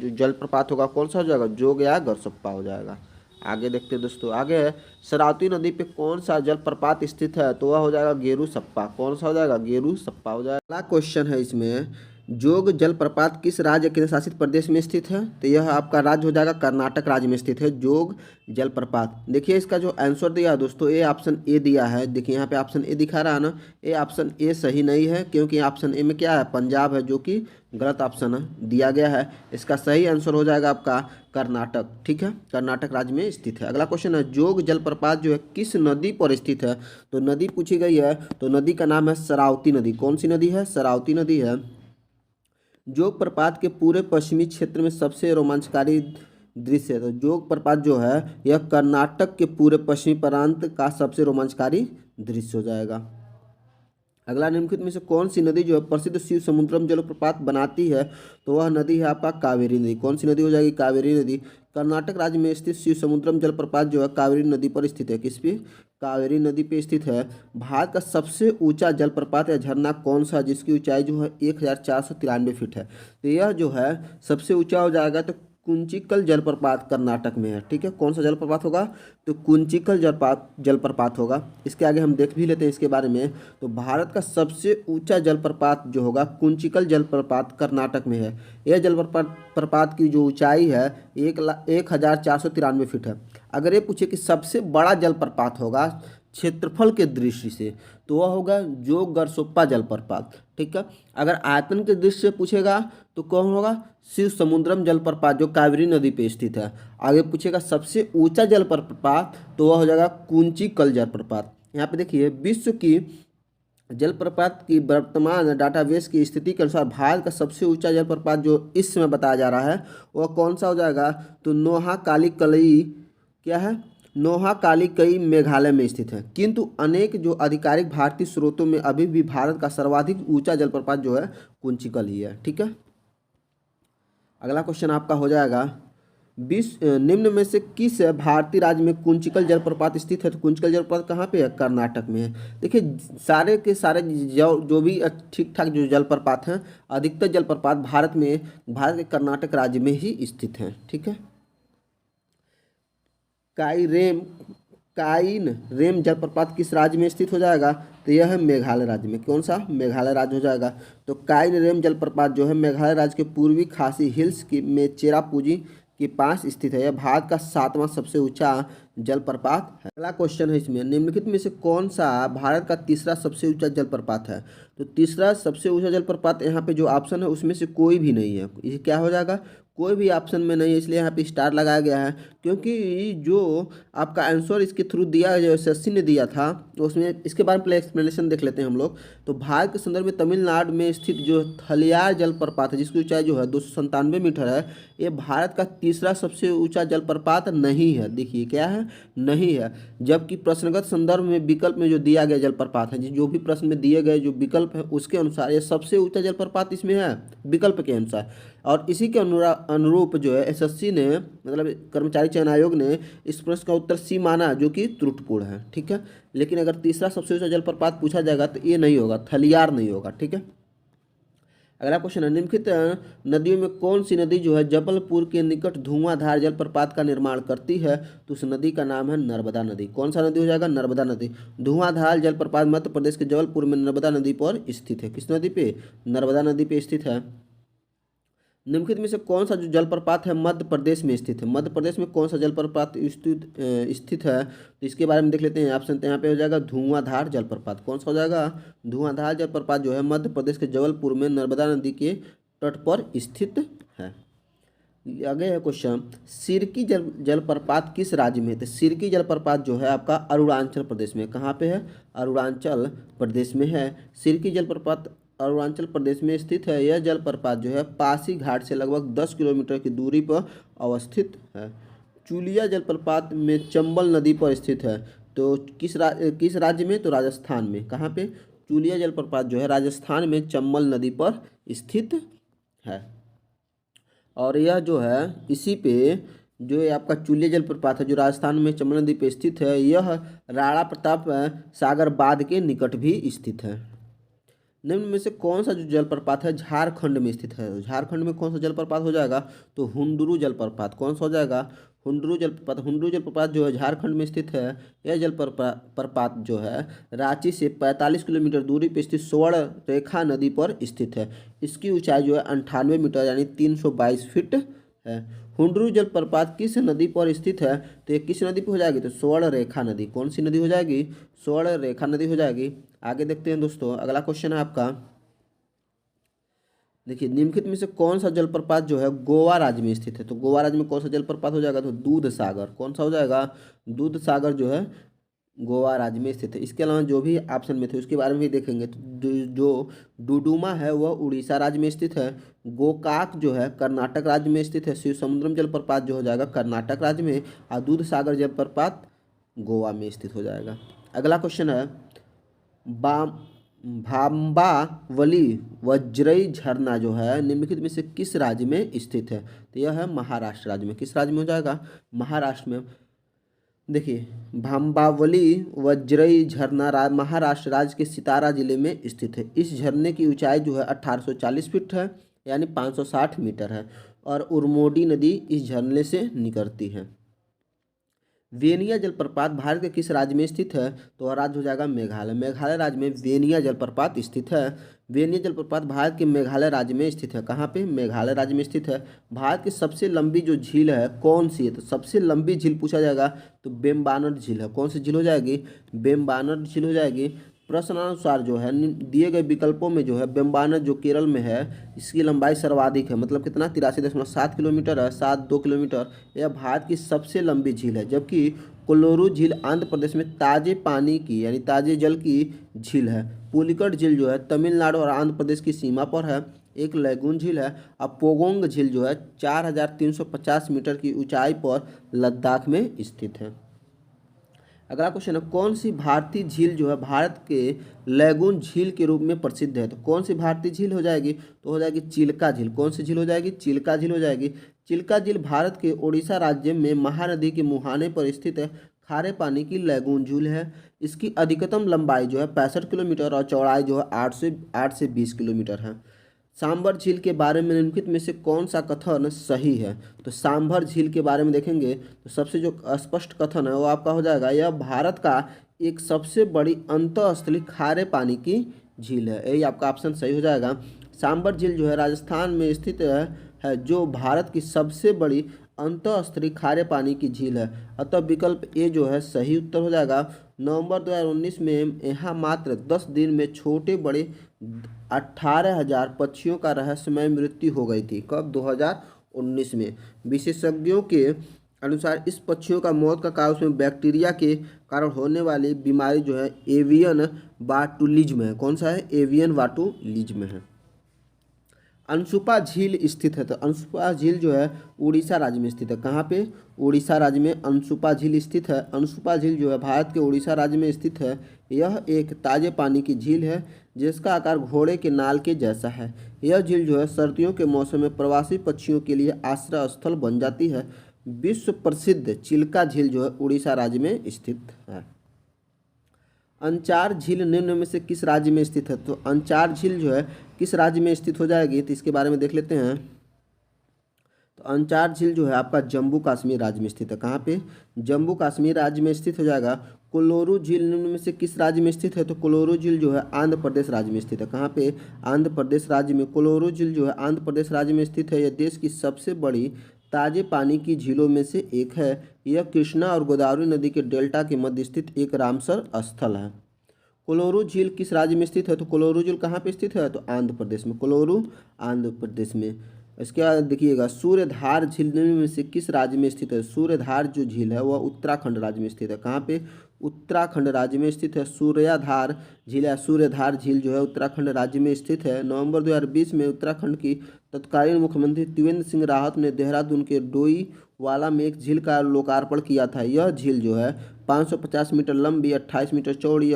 जलप्रपात होगा कौन सा हो जाएगा? जोग या गरसप्पा हो जाएगा। आगे देखते हैं दोस्तों। आगे है शरावती नदी पे कौन सा जलप्रपात स्थित है? तो वह हो जाएगा गेरुसप्पा। कौन सा हो जाएगा? गेरुसप्पा हो जाएगा। अगला क्वेश्चन है इसमें, जोग जलप्रपात किस राज्य केंद्र शासित प्रदेश में स्थित है? तो यह आपका राज्य हो जाएगा कर्नाटक राज्य में स्थित है जोग जलप्रपात। देखिए इसका जो आंसर दिया है दोस्तों, ए ऑप्शन ए दिया है। देखिए यहाँ पे ऑप्शन ए दिखा रहा है ना, ए ऑप्शन ए सही नहीं है, क्योंकि ऑप्शन ए में क्या है? पंजाब है, जो कि गलत ऑप्शन दिया गया है। इसका सही आंसर हो जाएगा आपका कर्नाटक। ठीक है, कर्नाटक राज्य में स्थित है। अगला क्वेश्चन है, जोग जलप्रपात जो है किस नदी पर स्थित है? तो नदी पूछी गई है, तो नदी का नाम है शरावती नदी। कौन सी नदी है? शरावती नदी है। जोग प्रपात के पूरे पश्चिमी क्षेत्र में सबसे रोमांचकारी दृश्य है। तो जोग प्रपात जो है यह कर्नाटक के पूरे पश्चिमी प्रांत का सबसे रोमांचकारी दृश्य हो जाएगा। अगला, निम्नलिखित में से कौन सी नदी जो है प्रसिद्ध शिव समुद्रम जलप्रपात बनाती है? तो वह नदी है आपका कावेरी नदी। कौन सी नदी हो जाएगी? कावेरी नदी। कर्नाटक राज्य में स्थित शिव समुद्रम जलप्रपात जो है कावेरी नदी पर स्थित है। किस पे? कावेरी नदी पे स्थित है। भारत का सबसे ऊंचा जलप्रपात या झरना कौन सा, जिसकी ऊंचाई जो है 1493 फीट है? तो यह जो है सबसे ऊंचा हो जाएगा तो कुंचिकल जलप्रपात कर्नाटक में है। ठीक है, कौन सा जलप्रपात होगा? तो कुंचिकल जलप्रपात होगा। इसके आगे हम देख भी लेते हैं इसके बारे में। तो भारत का सबसे ऊंचा जलप्रपात जो होगा कुंचिकल जलप्रपात कर्नाटक में है। यह जलप्रपात की जो ऊंचाई है 1,493 फीट है। अगर ये पूछे कि सबसे बड़ा जलप्रपात होगा क्षेत्रफल के दृष्टि से, तो वह होगा जोगरसोप्पा जलप्रपात। ठीक है, अगर आयतन के दृष्टि से पूछेगा तो कौन होगा? शिव समुद्रम जलप्रपात जो कावेरी नदी पे स्थित है। आगे पूछेगा सबसे ऊंचा जलप्रपात, तो वह हो जाएगा कुंचिकल जलप्रपात। यहाँ पे देखिए विश्व की जलप्रपात की वर्तमान डाटाबेस की स्थिति के अनुसार भारत का सबसे ऊंचा जलप्रपात जो इस समय बताया जा रहा है वह कौन सा हो जाएगा? तो नोहाकालीकई क्या है? नोहाकालीकई मेघालय में स्थित है। किंतु अनेक जो आधिकारिक भारतीय स्रोतों में अभी भी भारत का सर्वाधिक ऊंचा जलप्रपात जो है कुंचिकल ही है। ठीक है, अगला क्वेश्चन आपका हो जाएगा निम्न में से किस भारतीय राज्य में कुंचिकल जलप्रपात स्थित है? तो कुंचिकल जलप्रपात कहाँ पे है? कर्नाटक में है। देखिए सारे के सारे जो भी ठीक ठाक जो जलप्रपात हैं, अधिकतर जलप्रपात भारत के कर्नाटक राज्य में ही स्थित हैं। ठीक है, काइन रेम जलप्रपात किस राज्य में स्थित हो जाएगा? तो यह है मेघालय राज्य में। कौन सा? मेघालय राज्य हो जाएगा। तो काइन रेम जलप्रपात जो है मेघालय राज्य के पूर्वी खासी हिल्स की में चेरापूंजी के पास स्थित है। यह भारत का 7वां सबसे ऊंचा जलप्रपात है। अगला क्वेश्चन है इसमें, निम्नलिखित में से कौन सा भारत का तीसरा सबसे ऊंचा जलप्रपात है? तो तीसरा सबसे ऊंचा जलप्रपात यहाँ पे जो ऑप्शन है उसमें से कोई भी नहीं है। ये क्या हो जाएगा? कोई भी ऑप्शन में नहीं है, इसलिए यहाँ पे स्टार लगाया गया है। क्योंकि जो आपका आंसर इसके थ्रू दिया जो एसएससी ने दिया था तो उसमें इसके बारे में पहले एक्सप्लेनेशन देख लेते हैं हम लोग। तो भारत के संदर्भ में तमिलनाडु में स्थित जो थलियार जलप्रपात है जिसकी ऊंचाई जो है 297 मीटर है, ये भारत का तीसरा सबसे ऊंचा जलप्रपात नहीं है। देखिए क्या है? नहीं है। जबकि प्रश्नगत संदर्भ में विकल्प में जो दिया गया जलप्रपात है, जो भी प्रश्न में दिए गए जो विकल्प है उसके अनुसार ये सबसे ऊंचा जलप्रपात इसमें है विकल्प के अनुसार। और इसी के अनुरूप जो है एसएससी ने मतलब कर्मचारी चयन आयोग ने इस प्रश्न का उत्तर सी माना, जो कि त्रुटिपूर्ण है। ठीक है, लेकिन अगर तीसरा सबसे ऊंचा जलप्रपात पूछा जाएगा तो ये नहीं होगा, थलियार नहीं होगा। ठीक है, अगला क्वेश्चन है, निम्नलिखित नदियों में कौन सी नदी जो है जबलपुर के निकट धुआंधार जलप्रपात का निर्माण करती है? तो उस नदी का नाम है नर्मदा नदी। कौन सा नदी हो जाएगा? नर्मदा नदी। धुआंधार जलप्रपात मध्य प्रदेश के जबलपुर में नर्मदा नदी पर स्थित है। किस नदी पे? नर्मदा नदी पे स्थित है। निम्नलिखित में से कौन सा जो जलप्रपात है मध्य प्रदेश में स्थित है? मध्य प्रदेश में कौन सा जलप्रपात स्थित है? तो इसके बारे में देख लेते हैं। ऑप्शन यहाँ पे हो जाएगा धुआंधार जलप्रपात। कौन सा हो जाएगा? धुआंधार जलप्रपात जो है मध्य प्रदेश के जबलपुर में नर्मदा नदी के तट पर स्थित है। आगे है क्वेश्चन, सिरकी जलप्रपात किस राज्य में है? तो सिरकी जलप्रपात जो है आपका अरुणाचल प्रदेश में। कहाँ पे है? अरुणाचल प्रदेश में है। सिरकी जलप्रपात अरुणाचल प्रदेश में स्थित है। यह जलप्रपात जो है पासी घाट से लगभग 10 किलोमीटर की दूरी पर अवस्थित है। चुलिया जलप्रपात में चंबल नदी पर स्थित है। तो किस राज्य में? तो राजस्थान में। कहाँ पे? चुलिया जलप्रपात जो है राजस्थान में चंबल नदी पर स्थित है। और यह जो है इसी पे जो आपका चुलिया जलप्रपात है जो राजस्थान में चंबल नदी पे स्थित है, यह राणा प्रताप सागर बांध के निकट भी स्थित है। निम्न में से कौन सा जो जलप्रपात है झारखंड में स्थित है? झारखंड में कौन सा जलप्रपात हो जाएगा? तो हुंडरू जलप्रपात। कौन सा हो जाएगा? हुंडरू जलप्रपात। हुंडरू जलप्रपात जो है झारखंड में स्थित है। यह जलप्रपात जो है रांची से 45 किलोमीटर दूरी पर स्थित स्वर्ण रेखा नदी पर स्थित है। इसकी ऊंचाई जो है 98 मीटर यानी 322 फीट है। हुंडरू जलप्रपात किस नदी पर स्थित है? तो ये किस नदी पर हो जाएगी? तो स्वर्ण रेखा नदी। कौन सी नदी हो जाएगी? स्वर्ण रेखा नदी हो जाएगी। आगे देखते हैं दोस्तों, अगला क्वेश्चन है आपका, देखिए निम्नलिखित में से कौन सा जलप्रपात जो है गोवा राज्य में स्थित है? तो गोवा राज्य में कौन सा जलप्रपात हो जाएगा? तो दूध सागर। कौन सा हो जाएगा? दूध सागर जो है गोवा राज्य में स्थित है। इसके अलावा जो भी ऑप्शन में थे उसके बारे में भी देखेंगे। तो जो डुडुमा है वह उड़ीसा राज्य में स्थित है। गोकाक जो है कर्नाटक राज्य में स्थित है। शिव समुद्रम जलप्रपात जो हो जाएगा कर्नाटक राज्य में, और दूध सागर जलप्रपात गोवा में स्थित हो जाएगा। अगला क्वेश्चन है, भाम्बावली वज्रई झरना जो है निम्नलिखित में से किस राज्य में स्थित है? तो यह है महाराष्ट्र राज्य में। किस राज्य में हो जाएगा? महाराष्ट्र में। देखिए भाम्बावली वज्रई झरना महाराष्ट्र राज्य के सितारा जिले में स्थित है। इस झरने की ऊंचाई जो है 1840 फीट है। यानी 560 मीटर है। और उर्मोडी नदी इस झरने से निकलती है। वेनिया जलप्रपात भारत के किस राज्य में स्थित है? तो वह राज्य हो जाएगा मेघालय। मेघालय राज्य में वेनिया जलप्रपात स्थित है। वेनिया जलप्रपात भारत के मेघालय राज्य में स्थित है। कहाँ पे? मेघालय राज्य में स्थित है। भारत की सबसे लंबी जो झील है कौन सी है? तो सबसे लंबी झील पूछा जाएगा तो बेम्बानर झील है। कौन सी झील हो जाएगी? बेम्बानर झील हो जाएगी। प्रश्नानुसार जो है दिए गए विकल्पों में जो है बेम्बानर जो केरल में है इसकी लंबाई सर्वाधिक है, मतलब कितना? 83.7 किलोमीटर है, 72 किलोमीटर। यह भारत की सबसे लंबी झील है। जबकि कोल्लूरू झील आंध्र प्रदेश में ताजे पानी की यानी ताजे जल की झील है। पुलिकट झील जो है तमिलनाडु और आंध्र प्रदेश की सीमा पर है, एक लैगून झील है। और पोगोंग झील जो है 4350 मीटर की ऊंचाई पर लद्दाख में स्थित है। अगला क्वेश्चन है कौन सी भारतीय झील जो है भारत के लैगून झील के रूप में प्रसिद्ध है? तो कौन सी भारतीय झील हो जाएगी? तो हो जाएगी चिल्का झील। कौन सी झील हो जाएगी? चिल्का झील हो जाएगी। चिल्का झील भारत के ओडिशा राज्य में महानदी के मुहाने पर स्थित है, खारे पानी की लैगून झील है। इसकी अधिकतम लंबाई जो है 65 किलोमीटर और चौड़ाई जो है 8 से 20 किलोमीटर है। सांभर झील के बारे में निम्नलिखित में से कौन सा कथन सही है? तो सांभर झील के बारे में देखेंगे तो सबसे जो स्पष्ट कथन है वो आपका हो जाएगा यह भारत का एक सबसे बड़ी अंतःस्थलीय खारे पानी की झील है। यही आपका ऑप्शन सही हो जाएगा। सांभर झील जो है राजस्थान में स्थित है जो भारत की सबसे बड़ी अंतःस्थलीय खारे पानी की झील है। अतः विकल्प ए जो है सही उत्तर हो जाएगा। नवंबर 2019 में यहाँ मात्र 10 दिन में छोटे बड़े 18,000 पक्षियों का रहस्यमय मृत्यु हो गई थी। कब? 2019 में। विशेषज्ञों के अनुसार इस पक्षियों का मौत का कारण उसमें बैक्टीरिया के कारण होने वाली बीमारी जो है एवियन बाटुलिज्म है। कौन सा है? एवियन बाटुलिज्म है। अनसुपा झील स्थित है। तो अनसुपा झील जो है उड़ीसा राज्य में स्थित है। कहाँ पे? उड़ीसा राज्य में अनसुपा झील स्थित है। अनसुपा झील जो है भारत के उड़ीसा राज्य में स्थित है। यह एक ताजे पानी की झील है जिसका आकार घोड़े के नाल के जैसा है। यह झील जो है सर्दियों के मौसम में प्रवासी पक्षियों के लिए आश्रय स्थल बन जाती है। विश्व प्रसिद्ध चिल्का झील जो है उड़ीसा राज्य में स्थित है। अंचार झील निम्न में से किस राज्य में स्थित है? तो अंचार झील जो है किस राज्य में स्थित हो जाएगी? तो इसके बारे में देख लेते हैं। तो अंचार झील जो है आपका जम्मू कश्मीर राज्य में स्थित है। कहाँ पे? जम्मू कश्मीर राज्य में स्थित हो जाएगा। कोल्लूरू झील निम्न में से किस राज्य में स्थित है? तो कोल्लूरू झील जो है आंध्र प्रदेश राज्य में स्थित है। कहाँ पे? आंध्र प्रदेश राज्य में। कोल्लूरू झील जो है आंध्र प्रदेश राज्य में स्थित है। यह देश की सबसे बड़ी ताजे पानी की झीलों में से एक है। यह कृष्णा और गोदावरी नदी के डेल्टा के मध्य स्थित एक रामसर स्थल है। कोल्लूरू झील किस राज्य में स्थित है? तो कोल्लूरू झील कहाँ पे स्थित है? तो आंध्र प्रदेश में। कोल्लूरू आंध्र प्रदेश में। इसके बाद देखिएगा सूर्यधार झील निम्न में से किस राज्य में स्थित है? सूर्यधार जो झील है वह उत्तराखंड राज्य में स्थित है। कहाँ पे? उत्तराखंड राज्य में स्थित है। सूर्याधार झील या सूर्यधार झील जो है उत्तराखंड राज्य में स्थित है। नवंबर 2020 में उत्तराखंड की तत्कालीन मुख्यमंत्री त्रिवेंद्र सिंह रावत ने देहरादून के डोईवाला में एक झील का लोकार्पण किया था। यह झील जो है 550 मीटर लंबी, 28 मीटर चौड़ी,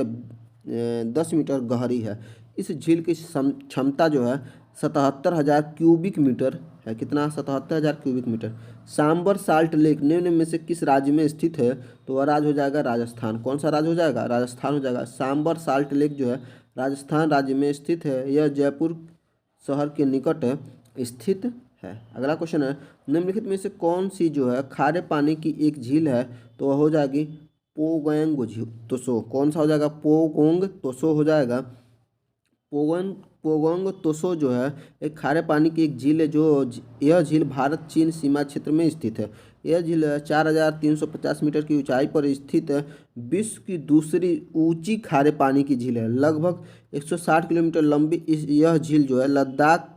10 मीटर गहरी है। इस झील की क्षमता जो है 77,000 क्यूबिक मीटर है। कितना? 77,000 cubic metre. Sambhar salt lake निम्न में से किस राज्य में स्थित है? तो वह राज्य हो जाएगा राजस्थान। कौन सा राज्य हो जाएगा? राजस्थान हो जाएगा। सांबर साल्ट लेक जो है राजस्थान राज्य में स्थित है। यह जयपुर शहर के निकट स्थित है। अगला क्वेश्चन है निम्नलिखित में से कौन सी जो है खारे पानी की एक झील है? तो वह हो जाएगी पोगोंग त्सो। कौन सा हो जाएगा? पोगोंग त्सो हो जाएगा। पोगोंग त्सो जो है एक खारे पानी की एक झील है जो यह झील भारत चीन सीमा क्षेत्र में स्थित है। यह झील 4,350 मीटर की ऊंचाई पर स्थित है। विश्व की दूसरी ऊंची खारे पानी की झील है। लगभग 160 किलोमीटर लंबी यह झील जो है लद्दाख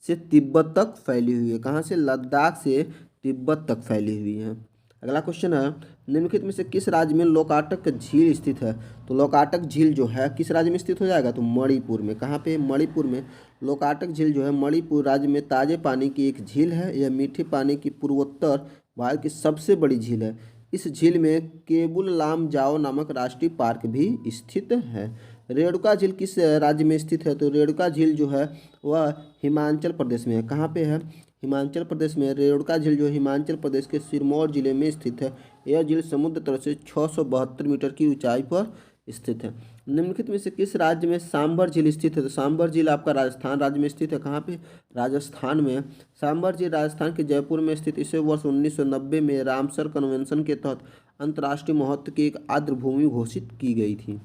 से तिब्बत तक फैली हुई है। कहाँ से? लद्दाख से तिब्बत तक फैली हुई है। अगला क्वेश्चन है निम्नलिखित में से किस राज्य में लोकाटक झील स्थित है? तो लोकाटक झील जो है किस राज्य में स्थित हो जाएगा? तो मणिपुर में। कहाँ पे? मणिपुर में। लोकाटक झील जो है मणिपुर राज्य में ताजे पानी की एक झील है। यह मीठे पानी की पूर्वोत्तर भारत की सबसे बड़ी झील है। इस झील में केबुल लाम जाओ नामक राष्ट्रीय पार्क भी स्थित है। रेणुका झील किस राज्य में स्थित है? तो रेणुका झील जो है वह हिमाचल प्रदेश में है। कहाँ पे है? हिमाचल प्रदेश में। रेणुका झील जो हिमाचल प्रदेश के सिरमौर जिले में स्थित है। यह झील समुद्र तल से 672 मीटर की ऊंचाई पर स्थित है। निम्नलिखित में से किस राज्य में सांभर झील स्थित है? तो सांभर झील आपका राजस्थान राज्य में स्थित है। कहाँ पे? राजस्थान में। सांभर झील राजस्थान के जयपुर में स्थित। इसे वर्ष 1990 में रामसर कन्वेंशन के तहत अंतर्राष्ट्रीय महत्व की एक आर्द्र भूमि घोषित की गई थी।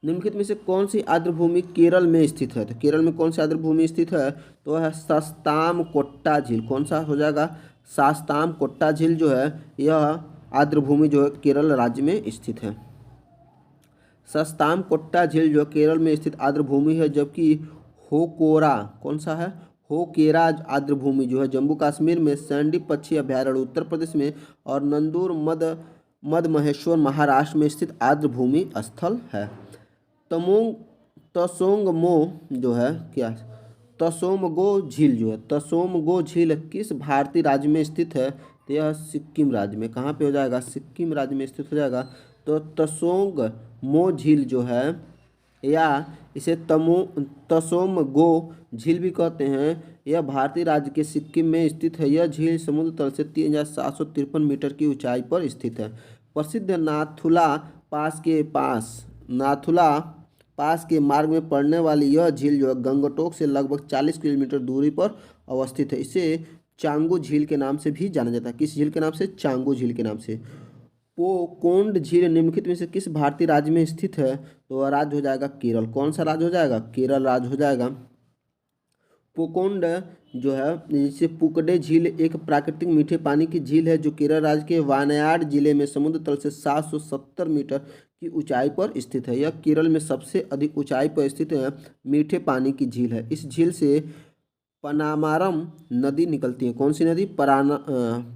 निम्नलिखित में से कौन सी आर्द्र भूमि केरल में स्थित है? तो केरल में कौन सी आर्द्र भूमि स्थित है? तो है सस्तामकोट्टा झील। कौन सा हो जाएगा? सास्तामकोट्टा झील जो है यह आर्द्र भूमि जो है केरल राज्य में स्थित है। सस्तामकोट्टा झील जो केरल में स्थित आर्द्र भूमि है, जबकि होकोरा कौन सा है? होकेरा आर्द्र भूमि जो है जम्मू कश्मीर में, सैंडी पक्षी अभयारण्य उत्तर प्रदेश में और नंदूर मद महेश्वर महाराष्ट्र में स्थित आर्द्र भूमि स्थल है। तमोंग तसोंगमो जो है क्या? तसोमगो झील जो है, तसोमगो झील किस भारतीय राज्य में स्थित है? तो यह सिक्किम राज्य में। कहाँ पे हो जाएगा? सिक्किम राज्य में स्थित हो जाएगा। तो तसोंगमो झील जो है या इसे तसोमगो झील भी कहते हैं, यह भारतीय राज्य के सिक्किम में स्थित है। यह झील समुद्र तल से 3753 मीटर की ऊंचाई पर स्थित है। प्रसिद्ध नाथुला पास के मार्ग में पड़ने वाली यह झील जो है गंगटोक से लगभग 40 किलोमीटर दूरी पर अवस्थित है। इसे चांगू झील के नाम से भी जाना जाता है। किस झील के नाम से? चांगू झील के नाम से। पोकोंड झील निम्नलिखित में से किस भारतीय राज्य में स्थित है? तो राज्य हो जाएगा केरल। कौन सा राज्य हो जाएगा? केरल राज्य हो जाएगा। पोकोंड जो है जिसे पुकड़े झील एक प्राकृतिक मीठे पानी की झील है जो केरल राज्य के वायनाड जिले में समुद्र तल से 770 मीटर की ऊंचाई पर स्थित है। यह केरल में सबसे अधिक ऊंचाई पर स्थित है मीठे पानी की झील है। इस झील से पनामारम नदी निकलती है। कौन सी नदी?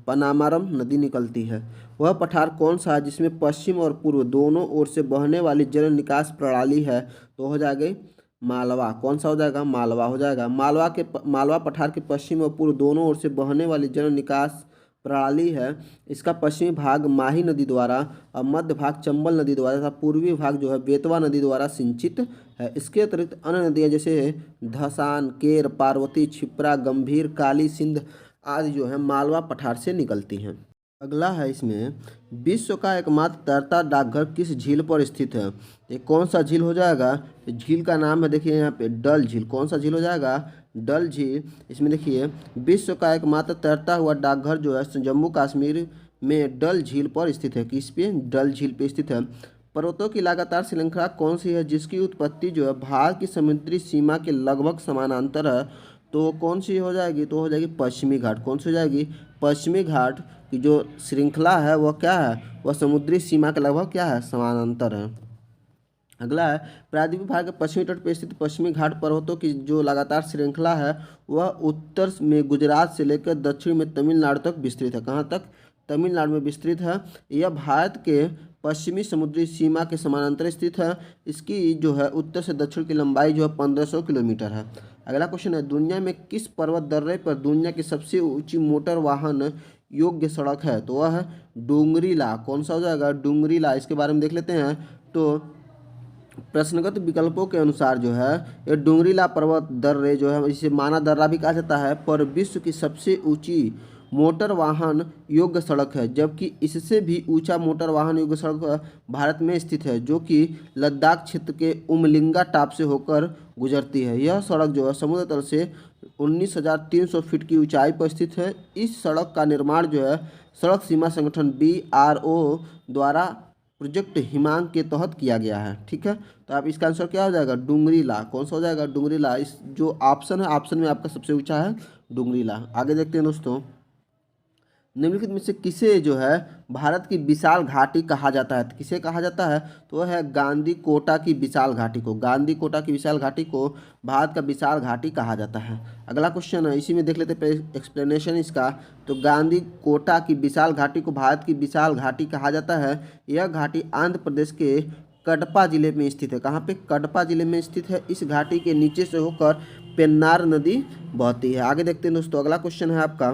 पनामारम नदी निकलती है। वह पठार कौन सा है जिसमें पश्चिम और पूर्व दोनों ओर से बहने वाली जल निकास प्रणाली है? तो हो जाएगा मालवा। कौन सा हो जाएगा? मालवा हो जाएगा। मालवा पठार के पश्चिम और पूर्व दोनों ओर से बहने वाली जल निकास प्रणाली है। इसका पश्चिमी भाग माही नदी द्वारा और मध्य भाग चंबल नदी द्वारा तथा पूर्वी भाग जो है बेतवा नदी द्वारा सिंचित है। इसके अतिरिक्त अन्य नदियाँ जैसे धसान, केर, पार्वती, क्षिप्रा, गंभीर, काली, सिंध आदि जो है मालवा पठार से निकलती हैं। अगला है इसमें, विश्व का एकमात्र तैरता डाकघर किस झील पर स्थित है? ये कौन सा झील हो जाएगा? झील का नाम है देखिए यहाँ पे डल झील। कौन सा झील हो जाएगा? डल झील। इसमें देखिए विश्व का एकमात्र तैरता हुआ डाकघर जो है जम्मू कश्मीर में डल झील पर स्थित है। किस पे? डल झील पे स्थित है। पर्वतों की लगातार श्रृंखला कौन सी है जिसकी उत्पत्ति जो है भारत की समुद्री सीमा के लगभग समानांतर है? तो कौन सी हो जाएगी? तो हो जाएगी पश्चिमी घाट। कौन सी हो जाएगी? पश्चिमी घाट की जो श्रृंखला है वह क्या है? वह समुद्री सीमा के लगभग क्या है? समानांतर है। अगला है, प्रायद्वीप भारत के पश्चिमी तट पर स्थित पश्चिमी घाट पर्वतों की जो लगातार श्रृंखला है वह उत्तर में गुजरात से लेकर दक्षिण में तमिलनाडु तक विस्तृत है। कहाँ तक? तमिलनाडु में विस्तृत है। यह भारत के पश्चिमी समुद्री सीमा के समानांतर स्थित है। इसकी जो है उत्तर से दक्षिण की लंबाई जो है 1500 किलोमीटर है। अगला क्वेश्चन है, दुनिया में किस पर्वत दर्रे पर दुनिया की सबसे ऊंची मोटर वाहन योग्य सड़क है? तो वह है डोंगरीला। कौन सा हो जाएगा? डोंगरीला। इसके बारे में देख लेते हैं। तो प्रश्नगत विकल्पों के अनुसार जो है ये डोंगरीला पर्वत दर्रे जो है इसे माना दर्रा भी कहा जाता है, पर विश्व की सबसे ऊंची मोटर वाहन योग्य सड़क है। जबकि इससे भी ऊंचा मोटर वाहन योग्य सड़क भारत में स्थित है जो कि लद्दाख क्षेत्र के उमलिंगा टाप से होकर गुजरती है। यह सड़क जो है समुद्र तल से 19,300 फीट की ऊंचाई पर स्थित है। इस सड़क का निर्माण जो है सड़क सीमा संगठन BRO द्वारा प्रोजेक्ट हिमांग के तहत किया गया है। ठीक है, तो आप इसका आंसर क्या हो जाएगा? डुंगरीला। कौन सा हो जाएगा? डुंगरीला। इस जो ऑप्शन है ऑप्शन में आपका सबसे ऊंचा है डुंगरीला। आगे देखते हैं दोस्तों, निम्नलिखित में से किसे जो है भारत की विशाल घाटी कहा जाता है? किसे कहा जाता है? तो वह है गांधी कोटा की विशाल घाटी को। गांधी कोटा की विशाल घाटी को भारत का विशाल घाटी कहा जाता है। अगला क्वेश्चन है, इसी में देख लेते हैं एक्सप्लेनेशन इसका। तो गांधी कोटा की विशाल घाटी को भारत की विशाल घाटी कहा जाता है। यह घाटी आंध्र प्रदेश के कडपा जिले में स्थित है। कहाँ पे? कडपा जिले में स्थित है। इस घाटी के नीचे से होकर पेन्नार नदी बहती है। आगे देखते हैं दोस्तों, अगला क्वेश्चन है आपका,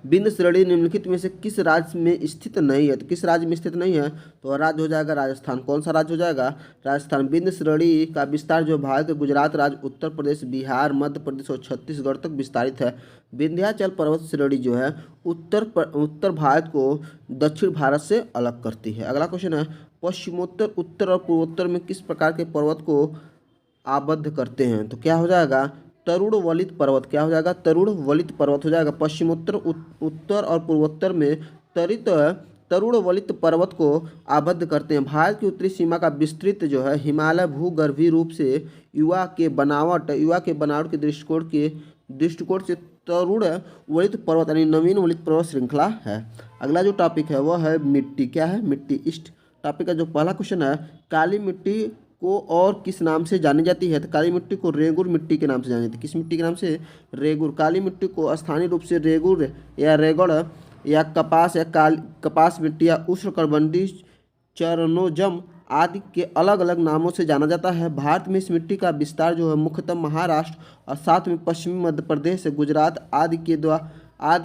विंध्य श्रेणी निम्नलिखित में से किस राज्य में स्थित नहीं है? तो किस राज्य में स्थित नहीं है? तो राज्य हो जाएगा राजस्थान। कौन सा राज्य हो जाएगा? राजस्थान। विंध्य श्रेणी का विस्तार जो भारत के गुजरात राज्य, उत्तर प्रदेश, बिहार, मध्य प्रदेश और छत्तीसगढ़ तक विस्तारित है। विंध्याचल पर्वत श्रेणी जो है उत्तर भारत को दक्षिण भारत से अलग करती है। अगला क्वेश्चन है, पश्चिमोत्तर, उत्तर और पूर्वोत्तर में किस प्रकार के पर्वत को आबद्ध करते हैं? तो क्या हो जाएगा? तरुण वलित पर्वत। क्या हो जाएगा? तरुण वलित पर्वत हो जाएगा। पश्चिमोत्तर, उत्तर और पूर्वोत्तर में तरित तरुण वलित पर्वत को आबद्ध करते हैं। भारत की उत्तरी सीमा का विस्तृत जो है हिमालय भूगर्भीय रूप से युवा के बनावट के दृष्टिकोण से तरुण वलित पर्वत यानी नवीन वलित पर्वत श्रृंखला है। अगला जो टॉपिक है वह है मिट्टी। क्या है? मिट्टी। इस टॉपिक का जो पहला क्वेश्चन है, काली मिट्टी को और किस नाम से जानी जाती है? तो काली मिट्टी को रेगुर मिट्टी के नाम से जानी जाती है। किस मिट्टी के नाम से? रेगुर। काली मिट्टी को स्थानीय रूप से रेगुर या रेगड़ या कपास मिट्टी या उष्णकटिबंधीय चरणोजम आदि के अलग अलग नामों से जाना जाता है। भारत में इस मिट्टी का विस्तार जो है मुख्यतः महाराष्ट्र और साथ में पश्चिमी मध्य प्रदेश से गुजरात आदि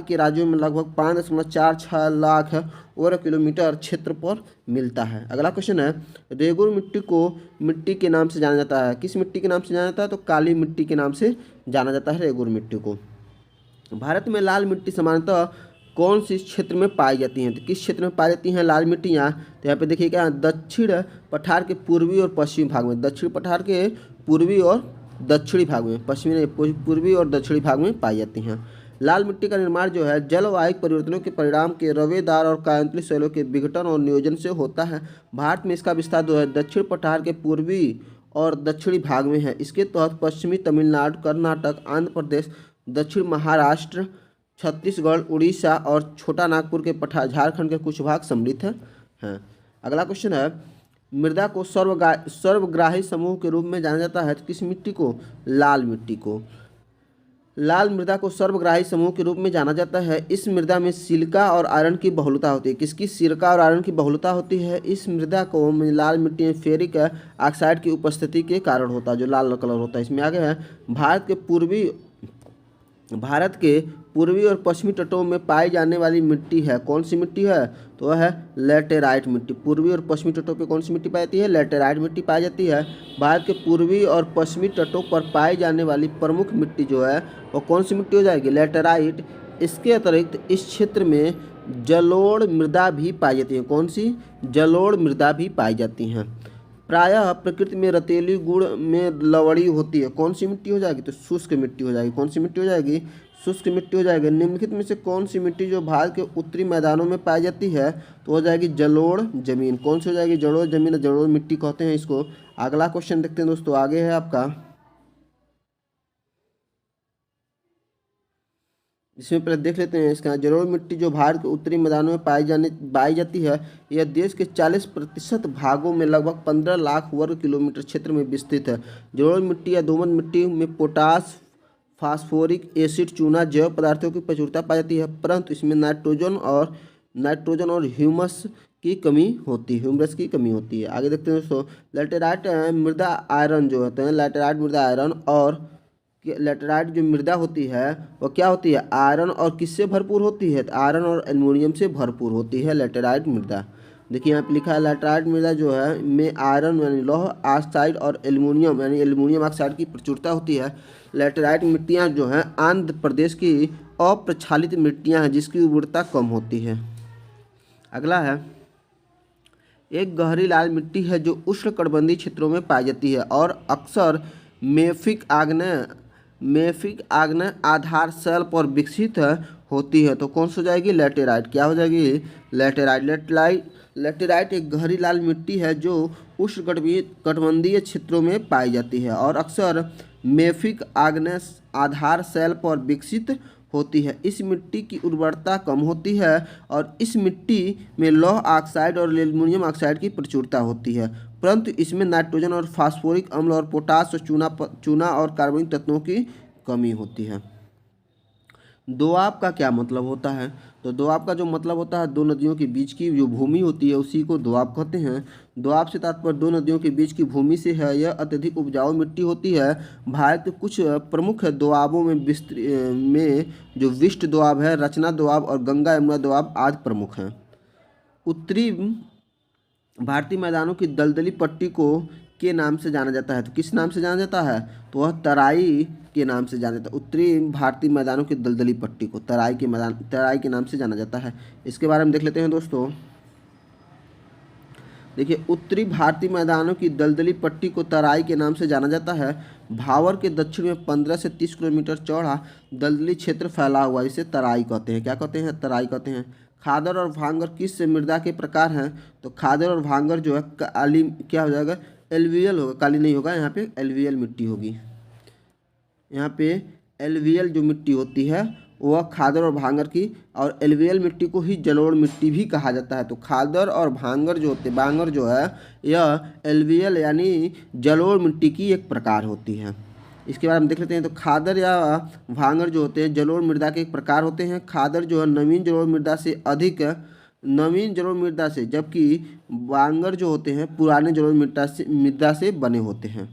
के राज्यों में लगभग 5.46 लाख वर्ग किलोमीटर क्षेत्र पर मिलता है। अगला क्वेश्चन है, रेगुर मिट्टी को मिट्टी के नाम से जाना जाता है। किस मिट्टी के नाम से जाना जाता है? तो काली मिट्टी के नाम से जाना जाता है रेगुर मिट्टी को। भारत में लाल मिट्टी सामान्यतः कौन सी क्षेत्र में पाई जाती हैं? तो किस क्षेत्र में पाई जाती हैं लाल मिट्टियाँ? तो यहाँ पे देखिएगा दक्षिण पठार के पूर्वी और पश्चिमी भाग में, दक्षिण पठार के पूर्वी और दक्षिणी भाग में, पश्चिमी नहीं, पूर्वी और दक्षिणी भाग में पाई जाती हैं। लाल मिट्टी का निर्माण जो है जलवायु परिवर्तनों के परिणाम के रवेदार और कायांतरित शैलों के विघटन और नियोजन से होता है। भारत में इसका विस्तार जो है दक्षिण पठार के पूर्वी और दक्षिणी भाग में है। इसके तहत पश्चिमी तमिलनाडु, कर्नाटक, आंध्र प्रदेश, दक्षिण महाराष्ट्र, छत्तीसगढ़, उड़ीसा और छोटा नागपुर के पठार, झारखंड के कुछ भाग सम्मिलित हैं। अगला क्वेश्चन है, मृदा को सर्वग्राही समूह के रूप में जाना जाता है। तो किस मिट्टी को? लाल मिट्टी को। लाल मृदा को सर्वग्राही समूह के रूप में जाना जाता है। इस मृदा में सिलिका और आयरन की बहुलता होती है। किसकी? सिलिका और आयरन की बहुलता होती है। इस मृदा को लाल मिट्टी में फेरिक ऑक्साइड की उपस्थिति के कारण होता है, जो लाल कलर होता है। इसमें आगे है, भारत के पूर्वी और पश्चिमी तटों में पाई जाने वाली मिट्टी है। कौन सी मिट्टी है? तो वह है लैटेराइट मिट्टी। पूर्वी और पश्चिमी तटों पे कौन सी मिट्टी पाई जाती है? लैटेराइट मिट्टी पाई जाती है। भारत के पूर्वी और पश्चिमी तटों पर पाई जाने वाली प्रमुख मिट्टी जो है वो कौन सी मिट्टी हो जाएगी? लैटेराइट। इसके अतिरिक्त इस क्षेत्र में जलोढ़ मृदा भी पाई जाती है। कौन सी? जलोढ़ मृदा भी पाई जाती हैं। प्रायः प्रकृति में रतेली गुण में लवड़ी होती है। कौन सी मिट्टी हो जाएगी? तो शुष्क मिट्टी हो जाएगी। कौन सी मिट्टी हो जाएगी? शुष्क मिट्टी हो जाएगी। निम्नलिखित में से कौन सी मिट्टी जो भारत के उत्तरी मैदानों में पाई जाती है? तो हो जाएगी जलोढ़ जमीन। कौन सी हो जाएगी? जलोढ़ जमीन, जलोढ़ मिट्टी कहते हैं इसको। अगला क्वेश्चन देखते हैं दोस्तों, आगे है आपका, इसमें पहले देख लेते हैं इसका। जलोढ़ मिट्टी जो भारत के उत्तरी मैदानों में पाई जाती है, यह देश के 40% भागों में लगभग 15 लाख वर्ग किलोमीटर क्षेत्र में विस्तृत है। जलोढ़ मिट्टी या दोमट मिट्टी में पोटास, फास्फोरिक एसिड, चूना जैव पदार्थों की प्रचुरता पाई जाती है, परंतु इसमें नाइट्रोजन और ह्यूमस की कमी होती है। आगे देखते हैं दोस्तों, लैटेराइट मृदा आयरन जो होते हैं, लैटेराइट मृदा आयरन और लैटेराइट जो मृदा होती है वो क्या होती है? आयरन और किससे भरपूर होती है? तो आयरन और एल्युमिनियम से भरपूर होती है लैटेराइट मृदा। देखिए यहाँ पे लिखा है लैटेराइट मृदा जो है में आयरन यानी लौह ऑक्साइड और एल्युमिनियम यानी एल्युमिनियम ऑक्साइड की प्रचुरता होती है। लैटेराइट मिट्टियाँ जो हैं आंध्र प्रदेश की अप्रक्षालित मिट्टियाँ हैं जिसकी उर्वरता कम होती है। अगला है, एक गहरी लाल मिट्टी है जो उष्णकटिबंधीय क्षेत्रों में पाई जाती है और अक्सर मेफिक आग्नेय आधार शैल पर विकसित होती है। तो कौन सी हो जाएगी? लैटेराइट। क्या हो जाएगी? लैटेराइट। लैटेराइट एक गहरी लाल मिट्टी है जो उष्णकटिबंधीय क्षेत्रों में पाई जाती है और अक्सर मेफिक आग्नेय आधार शैल पर विकसित होती है। इस मिट्टी की उर्वरता कम होती है और इस मिट्टी में लौह ऑक्साइड और एल्युमिनियम ऑक्साइड की प्रचुरता होती है, परंतु इसमें नाइट्रोजन और फास्फोरिक अम्ल और पोटास और चूना और कार्बनिक तत्वों की कमी होती है। दोआब का क्या मतलब होता है? तो दोआब का जो मतलब होता है, दो नदियों के बीच की जो भूमि होती है उसी को दोआब कहते हैं। दोआब से तात्पर्य दो नदियों के बीच की भूमि से है। यह अत्यधिक उपजाऊ मिट्टी होती है। भारत के कुछ प्रमुख दोआबों में जो विष्ट दोआब है, रचना दोआब और गंगा यमुना दोआब आदि प्रमुख हैं। उत्तरी भारतीय मैदानों की दलदली पट्टी को के नाम से जाना जाता है। तो किस नाम से जाना जाता है? तो वह तराई के नाम से जाना जाता है। उत्तरी भारतीय मैदानों की दलदली पट्टी को तराई के नाम से जाना जाता है। इसके बारे में देख लेते हैं दोस्तों। देखिए, उत्तरी भारतीय मैदानों की दलदली पट्टी को तराई के नाम से जाना जाता है। भावर के दक्षिण में 15 से 30 किलोमीटर चौड़ा दलदली क्षेत्र फैला हुआ है, इसे तराई कहते हैं। क्या कहते हैं? तराई कहते हैं। खादर और भांगर किस मृदा के प्रकार हैं? तो खादर और भांगर जो है काली, क्या हो जाएगा? एलवीएल होगा, काली नहीं होगा, यहाँ पे एलवीएल मिट्टी होगी। यहाँ पे एलवीएल जो मिट्टी होती है वह खादर और भांगर की, और एलवीएल मिट्टी को ही जलोढ़ मिट्टी भी कहा जाता है। तो खादर और भांगर जो होते, भांगर जो है यह एलवीएल यानी जलोढ़ मिट्टी की एक प्रकार होती है। इसके बारे में देख लेते हैं। तो खादर या भांगर जो होते हैं जलोढ़ मृदा के एक प्रकार होते हैं। खादर जो है नवीन जलोढ़ मृदा से अधिक नवीन जलोढ़ मृदा से, जबकि भांगर जो होते हैं पुराने जलोढ़ मृदा से बने होते हैं।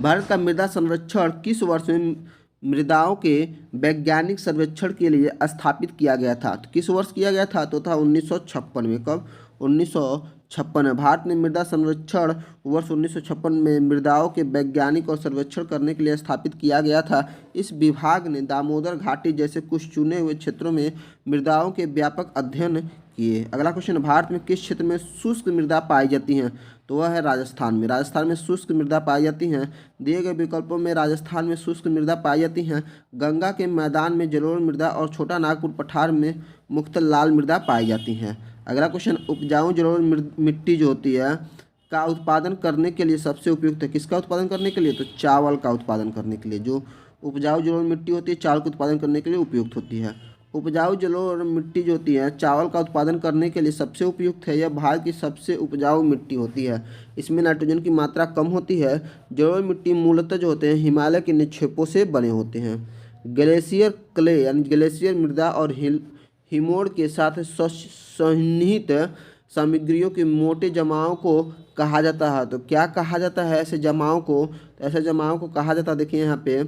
भारत का मृदा संरक्षण किस वर्ष में मृदाओं के वैज्ञानिक सर्वेक्षण के लिए स्थापित किया गया था? तो किस वर्ष किया गया था? तो था 1956 में। कब? 1956 में। भारत में मृदा संरक्षण वर्ष 1956 में मृदाओं के वैज्ञानिक और सर्वेक्षण करने के लिए स्थापित किया गया था। इस विभाग ने दामोदर घाटी जैसे कुछ चुने हुए क्षेत्रों में मृदाओं के व्यापक अध्ययन किए। अगला क्वेश्चन, भारत में किस क्षेत्र में शुष्क मृदा पाई जाती हैं? तो वह है राजस्थान में। राजस्थान में शुष्क मृदा पाई जाती हैं। दिए गए विकल्पों में राजस्थान में शुष्क मृदा पाई जाती हैं। गंगा के मैदान में जलोढ़ मृदा और छोटा नागपुर पठार में मुख्यतः लाल मृदा पाई जाती हैं। अगला क्वेश्चन, उपजाऊ जलोढ़ मिट्टी जो होती है का उत्पादन करने के लिए सबसे उपयुक्त है? किसका उत्पादन करने के लिए? तो चावल का उत्पादन करने के लिए। जो उपजाऊ जलोढ़ मिट्टी होती है चावल का उत्पादन करने के लिए उपयुक्त होती है। उपजाऊ जलोढ़ मिट्टी जो होती है चावल का उत्पादन करने के लिए सबसे उपयुक्त है। यह भारत की सबसे उपजाऊ मिट्टी होती है। इसमें नाइट्रोजन की मात्रा कम होती है। जलोढ़ मिट्टी मूलतः जो होते हैं हिमालय के निक्षेपों से बने होते हैं। ग्लेशियर क्ले यानी ग्लेशियर मृदा और हिमोड़ के साथ सन्निहित सामग्रियों के मोटे जमाव को कहा जाता है। तो क्या कहा जाता है ऐसे जमाव को? तो ऐसे जमाव को कहा जाता है, देखिए यहाँ पे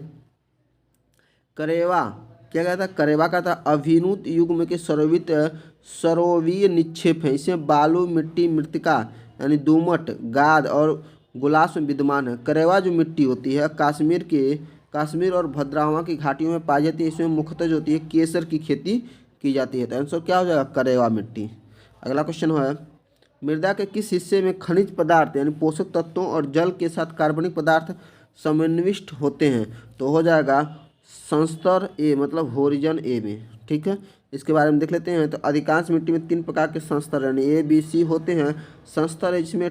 करेवा। क्या कहता है? करेवा का था अभिनूत युग्म के सरोवीय निक्षेप है। इसमें बालू, मिट्टी, मृतिका यानी दोमट, गाद और गुलास में विद्यमान है। करेवा जो मिट्टी होती है काश्मीर और भद्रावा की घाटियों में पाई जाती है। इसमें मुख्यतः जो होती है केसर की खेती की जाती है। तो आंसर क्या हो जाएगा? करेवा मिट्टी। अगला क्वेश्चन है, मृदा के किस हिस्से में खनिज पदार्थ यानी पोषक तत्वों और जल के साथ कार्बनिक पदार्थ समन्विष्ट होते हैं? तो हो जाएगा संस्तर ए, मतलब होरिजन ए में। ठीक है, इसके बारे में देख लेते हैं। तो अधिकांश मिट्टी में 3 प्रकार के संस्तर यानी ए, बी, सी होते हैं। संस्तर है जिसमें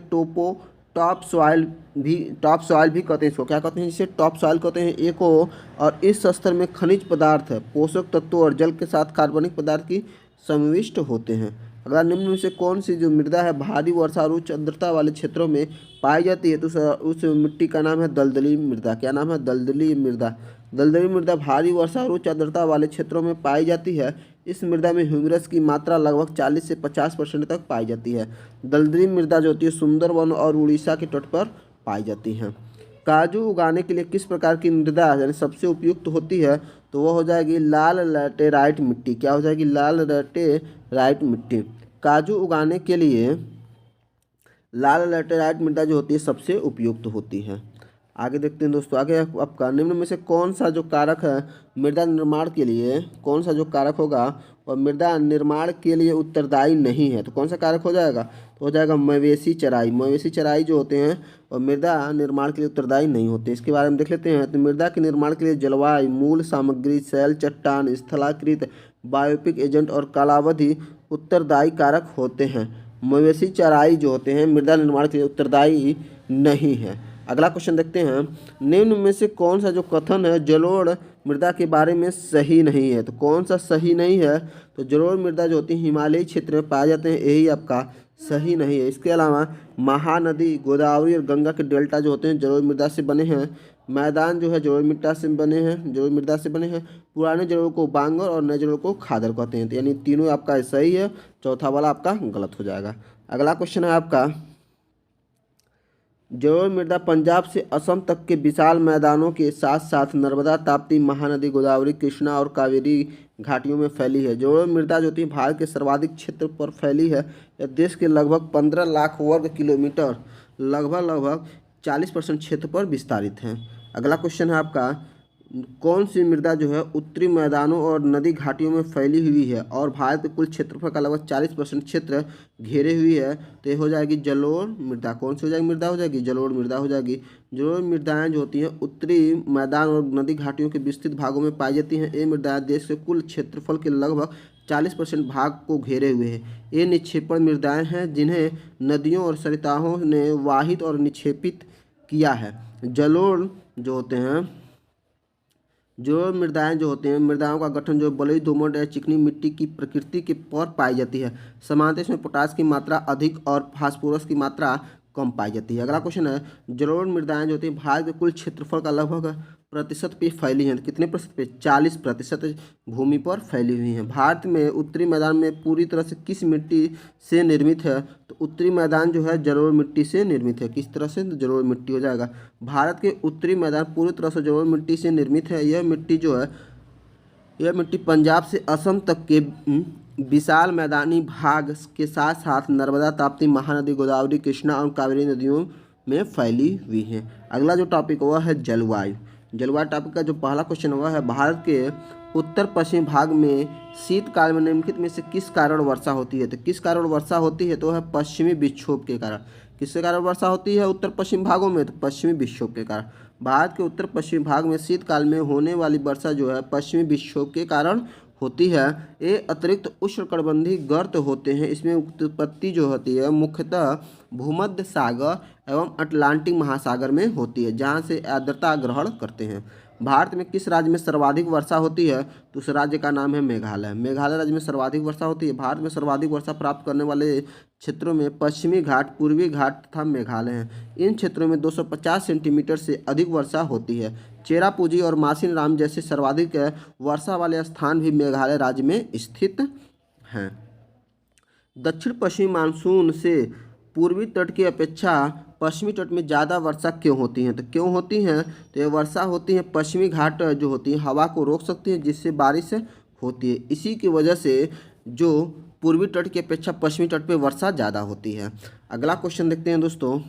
टॉप सॉइल भी कहते हैं। इसको क्या कहते हैं? जिसे टॉप सॉइल कहते हैं ए को। और इस स्तर में खनिज पदार्थ, पोषक तत्वों और जल के साथ कार्बनिक पदार्थ की समाविष्ट होते हैं। अगला, निम्न में से कौन सी जो मृदा है भारी वर्षा और उच्च आर्द्रता वाले क्षेत्रों में पाई जाती है? तो उस मिट्टी का नाम है दलदली मृदा। क्या नाम है? दलदली मृदा। दलदली मृदा भारी वर्षा और उच्च आर्द्रता वाले क्षेत्रों में पाई जाती है। इस मृदा में ह्यूमरस की मात्रा लगभग 40 से 50% तक पाई जाती है। दलदली मृदा जो होती है सुंदरवन और उड़ीसा के तट पर पाई जाती है। काजू उगाने के लिए किस प्रकार की मृदा यानी सबसे उपयुक्त होती है? तो वह हो जाएगी लाल लैटेराइट मिट्टी। क्या हो जाएगी? लाल लैटेराइट मिट्टी। काजू उगाने के लिए लाल लैटेराइट मृदा जो होती है सबसे उपयुक्त होती है। आगे देखते हैं दोस्तों। आगे आपका निम्न में से कौन सा जो कारक है मृदा निर्माण के लिए, कौन सा जो कारक होगा और मृदा निर्माण के लिए उत्तरदायी नहीं है? तो कौन सा कारक हो जाएगा? तो हो जाएगा मवेशी चराई। मवेशी चराई जो होते हैं और मृदा निर्माण के लिए उत्तरदायी नहीं होते। इसके बारे में देख लेते हैं। तो मृदा के निर्माण के लिए जलवायु, मूल सामग्री, शैल, चट्टान, स्थलाकृत, बायोपिक एजेंट और कालावधि उत्तरदायी कारक होते हैं। मवेशी चराई जो होते हैं मृदा निर्माण के लिए उत्तरदायी नहीं है। अगला क्वेश्चन देखते हैं। निम्न में से कौन सा जो कथन है जलोढ़ मृदा के बारे में सही नहीं है? तो कौन सा सही नहीं है? तो जलोढ़ मृदा जो होती है हिमालयी क्षेत्र में पाए जाते हैं, यही आपका सही नहीं है। इसके अलावा महानदी, गोदावरी और गंगा के डेल्टा जो होते हैं जलोढ़ मृदा से बने हैं। मैदान जो है जलोढ़ मृदा से बने हैं। पुराने जलोढ़ को बांगर और नए जलोढ़ को खादर कहते हैं। तो यानी तीनों आपका सही है, चौथा वाला आपका गलत हो जाएगा। अगला क्वेश्चन है आपका, जलोढ़ मृदा पंजाब से असम तक के विशाल मैदानों के साथ साथ नर्मदा, ताप्ती, महानदी, गोदावरी, कृष्णा और कावेरी घाटियों में फैली है। जलोढ़ मृदा जो होती है भारत के सर्वाधिक क्षेत्र पर फैली है। यह देश के लगभग 15 लाख वर्ग किलोमीटर, लगभग 40% क्षेत्र पर विस्तारित है। अगला क्वेश्चन है आपका, कौन सी मृदा जो है उत्तरी मैदानों और नदी घाटियों में फैली हुई है और भारत के कुल क्षेत्रफल का लगभग 40% क्षेत्र घेरे हुई है? तो ये हो जाएगी जलोढ़ मृदा। कौन सी हो जाएगी मृदा? हो जाएगी जलोढ़ मृदा हो जाएगी। जलोढ़ मृदाएं जो होती हैं उत्तरी मैदान और नदी घाटियों के विस्तृत भागों में पाई जाती हैं। ये मृदाएं देश के कुल क्षेत्रफल के लगभग 40% भाग को घेरे हुए हैं। ये निक्षेपण मृदाएं हैं जिन्हें नदियों और सरिताओं ने वाहित और निक्षेपित किया है। जलोढ़ जो होते हैं, जो मृदाएं जो होती हैं, मृदाओं का गठन जो बलुई, दोमट या चिकनी मिट्टी की प्रकृति के पर पाई जाती है। सामान्यतः इसमें पोटास की मात्रा अधिक और फास्फोरस की मात्रा कम पाई जाती है। अगला क्वेश्चन है, जलोढ़ मृदाएं जो होती हैं भारत के कुल क्षेत्रफल का लगभग प्रतिशत पे फैली हैं। कितने प्रतिशत पे? 40% भूमि पर फैली हुई हैं। भारत में उत्तरी मैदान में पूरी तरह से किस मिट्टी से निर्मित है? तो उत्तरी मैदान जो है जलोढ़ मिट्टी से निर्मित है। किस तरह से? जलोढ़ मिट्टी हो जाएगा। भारत के उत्तरी मैदान पूरी तरह से जलोढ़ मिट्टी से निर्मित है। यह मिट्टी जो है, यह मिट्टी पंजाब से असम तक के विशाल मैदानी भाग के साथ साथ नर्मदा, ताप्ती, महानदी, गोदावरी, कृष्णा और कावेरी नदियों में फैली हुई है। अगला जो टॉपिक हुआ है जलवायु। जलवायु टॉपिक का जो पहला क्वेश्चन हुआ है, भारत के उत्तर पश्चिमी भाग में शीतकाल में निम्नलिखित में से किस कारण वर्षा होती है? तो किस कारण वर्षा होती है? तो है पश्चिमी विक्षोभ के कारण। किसके कारण वर्षा होती है उत्तर पश्चिम भागों में? तो पश्चिमी विक्षोभ के कारण। भारत के उत्तर पश्चिमी भाग में शीतकाल में होने वाली वर्षा जो है पश्चिमी विक्षोभ के कारण होती है। ये अतिरिक्त उष्णकटिबंधीय गर्त होते हैं। इसमें उत्पत्ति जो होती है मुख्यतः भूमध्य सागर एवं अटलांटिक महासागर में होती है, जहाँ से आर्द्रता ग्रहण करते हैं। भारत में किस राज्य में सर्वाधिक वर्षा होती है? तो उस राज्य का नाम है मेघालय। मेघालय राज्य में सर्वाधिक वर्षा होती है। भारत में सर्वाधिक वर्षा प्राप्त करने वाले क्षेत्रों में पश्चिमी घाट, पूर्वी घाट तथा मेघालय हैं। इन क्षेत्रों में 250 सेंटीमीटर से अधिक वर्षा होती है। चेरापूंजी और मासिन राम जैसे सर्वाधिक वर्षा वाले स्थान भी मेघालय राज्य में स्थित हैं। दक्षिण पश्चिमी मानसून से पूर्वी तट की अपेक्षा पश्चिमी तट में ज़्यादा वर्षा क्यों होती है? तो क्यों होती हैं? तो ये वर्षा होती है पश्चिमी घाट जो होती है हवा को रोक सकती है, जिससे बारिश होती है। इसी की वजह से जो पूर्वी तट की अपेक्षा पश्चिमी तट पे वर्षा ज़्यादा होती है। अगला क्वेश्चन देखते हैं दोस्तों।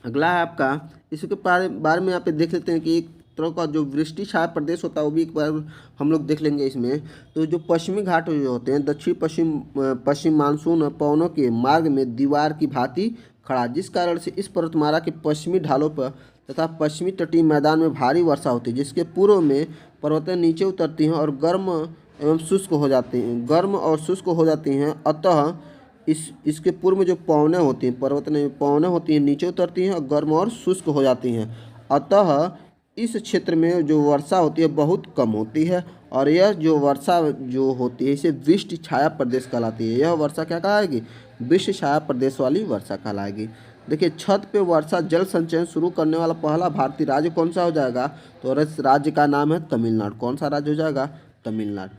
अगला है आपका, इसके बारे में यहाँ पे देख लेते हैं कि एक तरह का जो वृष्टि छाया प्रदेश होता है वो भी एक बार हम लोग देख लेंगे इसमें। तो जो पश्चिमी घाट जो होते हैं दक्षिण पश्चिम मानसून पवनों के मार्ग में दीवार की भांति खड़ा, जिस कारण से इस पर्वतमाला के पश्चिमी ढालों पर तथा पश्चिमी तटीय मैदान में भारी वर्षा होती है, जिसके पूर्व में पर्वतें नीचे उतरती हैं और गर्म और शुष्क हो जाती हैं। अतः इसके पूर्व में जो पवनें होती हैं, पवनें होती हैं नीचे उतरती हैं और गर्म और शुष्क हो जाती हैं। अतः इस क्षेत्र में जो वर्षा होती है बहुत कम होती है और यह जो वर्षा जो होती है इसे वृष्टि छाया प्रदेश कहलाती है। यह वर्षा क्या कहलाएगी? वृष्टि छाया प्रदेश वाली वर्षा कहलाएगी। देखिए, छत पे वर्षा जल संचयन शुरू करने वाला पहला भारतीय राज्य कौन सा हो जाएगा? तो इस राज्य का नाम है तमिलनाडु। कौन सा राज्य हो जाएगा? तमिलनाडु।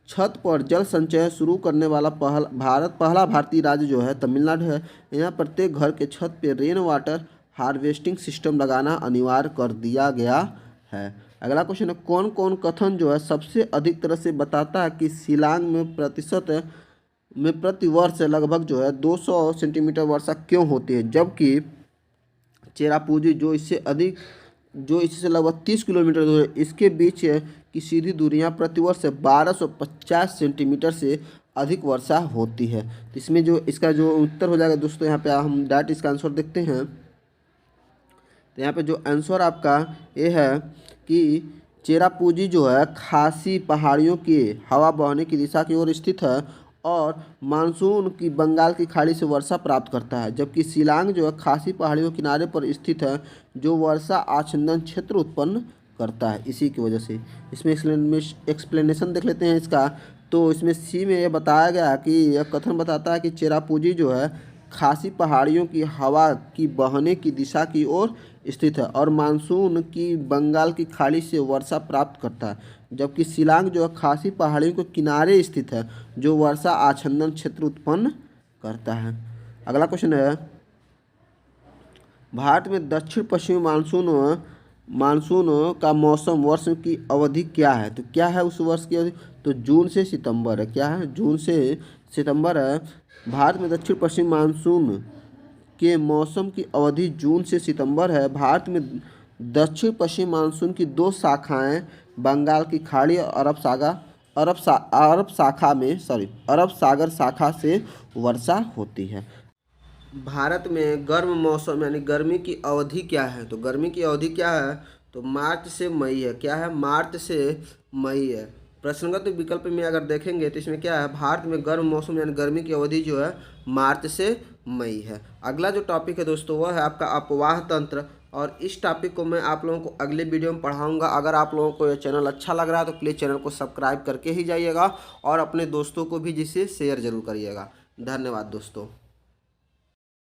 छत पर जल संचय शुरू करने वाला पहला भारतीय राज्य जो है तमिलनाडु है। यहाँ प्रत्येक घर के छत पे रेन वाटर हार्वेस्टिंग सिस्टम लगाना अनिवार्य कर दिया गया है। अगला क्वेश्चन है, कौन कौन कथन जो है सबसे अधिक तरह से बताता है कि शिलांग में प्रति वर्ष लगभग जो है 200 सेंटीमीटर वर्षा क्यों होती है, जबकि चेरापूंजी जो इससे लगभग 30 किलोमीटर दूर है, इसके बीच की सीधी दूरियां प्रतिवर्ष 1250 सेंटीमीटर से अधिक वर्षा होती है। तो इसमें जो इसका जो उत्तर हो जाएगा दोस्तों, यहाँ पे हम डायरेक्ट इसका आंसर देखते हैं। तो यहाँ पे जो आंसर आपका ये है कि चेरापूंजी जो है खासी पहाड़ियों की हवा बहने की दिशा की ओर स्थित है और मानसून की बंगाल की खाड़ी से वर्षा प्राप्त करता है, जबकि शिलांग जो है खासी पहाड़ियों के किनारे पर स्थित है जो वर्षा आच्छादन क्षेत्र उत्पन्न करता है। इसी की वजह से इसमें एक्सप्लेनेशन देख लेते हैं इसका। तो इसमें सी में यह बताया गया है कि यह कथन बताता है कि चेरापूंजी जो है खासी पहाड़ियों की हवा की बहने की दिशा की ओर स्थित है और मानसून की बंगाल की खाड़ी से वर्षा प्राप्त करता है, जबकि शिलांग जो है खासी पहाड़ियों के किनारे स्थित है जो वर्षा आच्छादन क्षेत्र उत्पन्न करता है। अगला क्वेश्चन है, भारत में दक्षिण पश्चिमी मानसून का मौसम वर्ष की अवधि क्या है? तो क्या है उस वर्ष की अवधि? तो जून से सितंबर है। क्या है? जून से सितंबर है। भारत में दक्षिण पश्चिम मानसून के मौसम की अवधि जून से सितंबर है। भारत में दक्षिण पश्चिम मानसून की दो शाखाएं बंगाल की खाड़ी और अरब सागर शाखा से वर्षा होती है। भारत में गर्म मौसम यानी गर्मी की अवधि क्या है? तो गर्मी की अवधि क्या है? तो मार्च से मई है। क्या है? मार्च से मई है। प्रश्नगत विकल्प में अगर देखेंगे तो इसमें क्या है? भारत में गर्म मौसम यानी गर्मी की अवधि जो है मार्च से मई है। अगला जो टॉपिक है दोस्तों वह है आपका अपवाह तंत्र, और इस टॉपिक को मैं आप लोगों को अगले वीडियो में पढ़ाऊंगा। अगर आप लोगों को यह चैनल अच्छा लग रहा है तो प्लीज़ चैनल को सब्सक्राइब करके ही जाइएगा और अपने दोस्तों को भी जिसे शेयर जरूर करिएगा। धन्यवाद दोस्तों।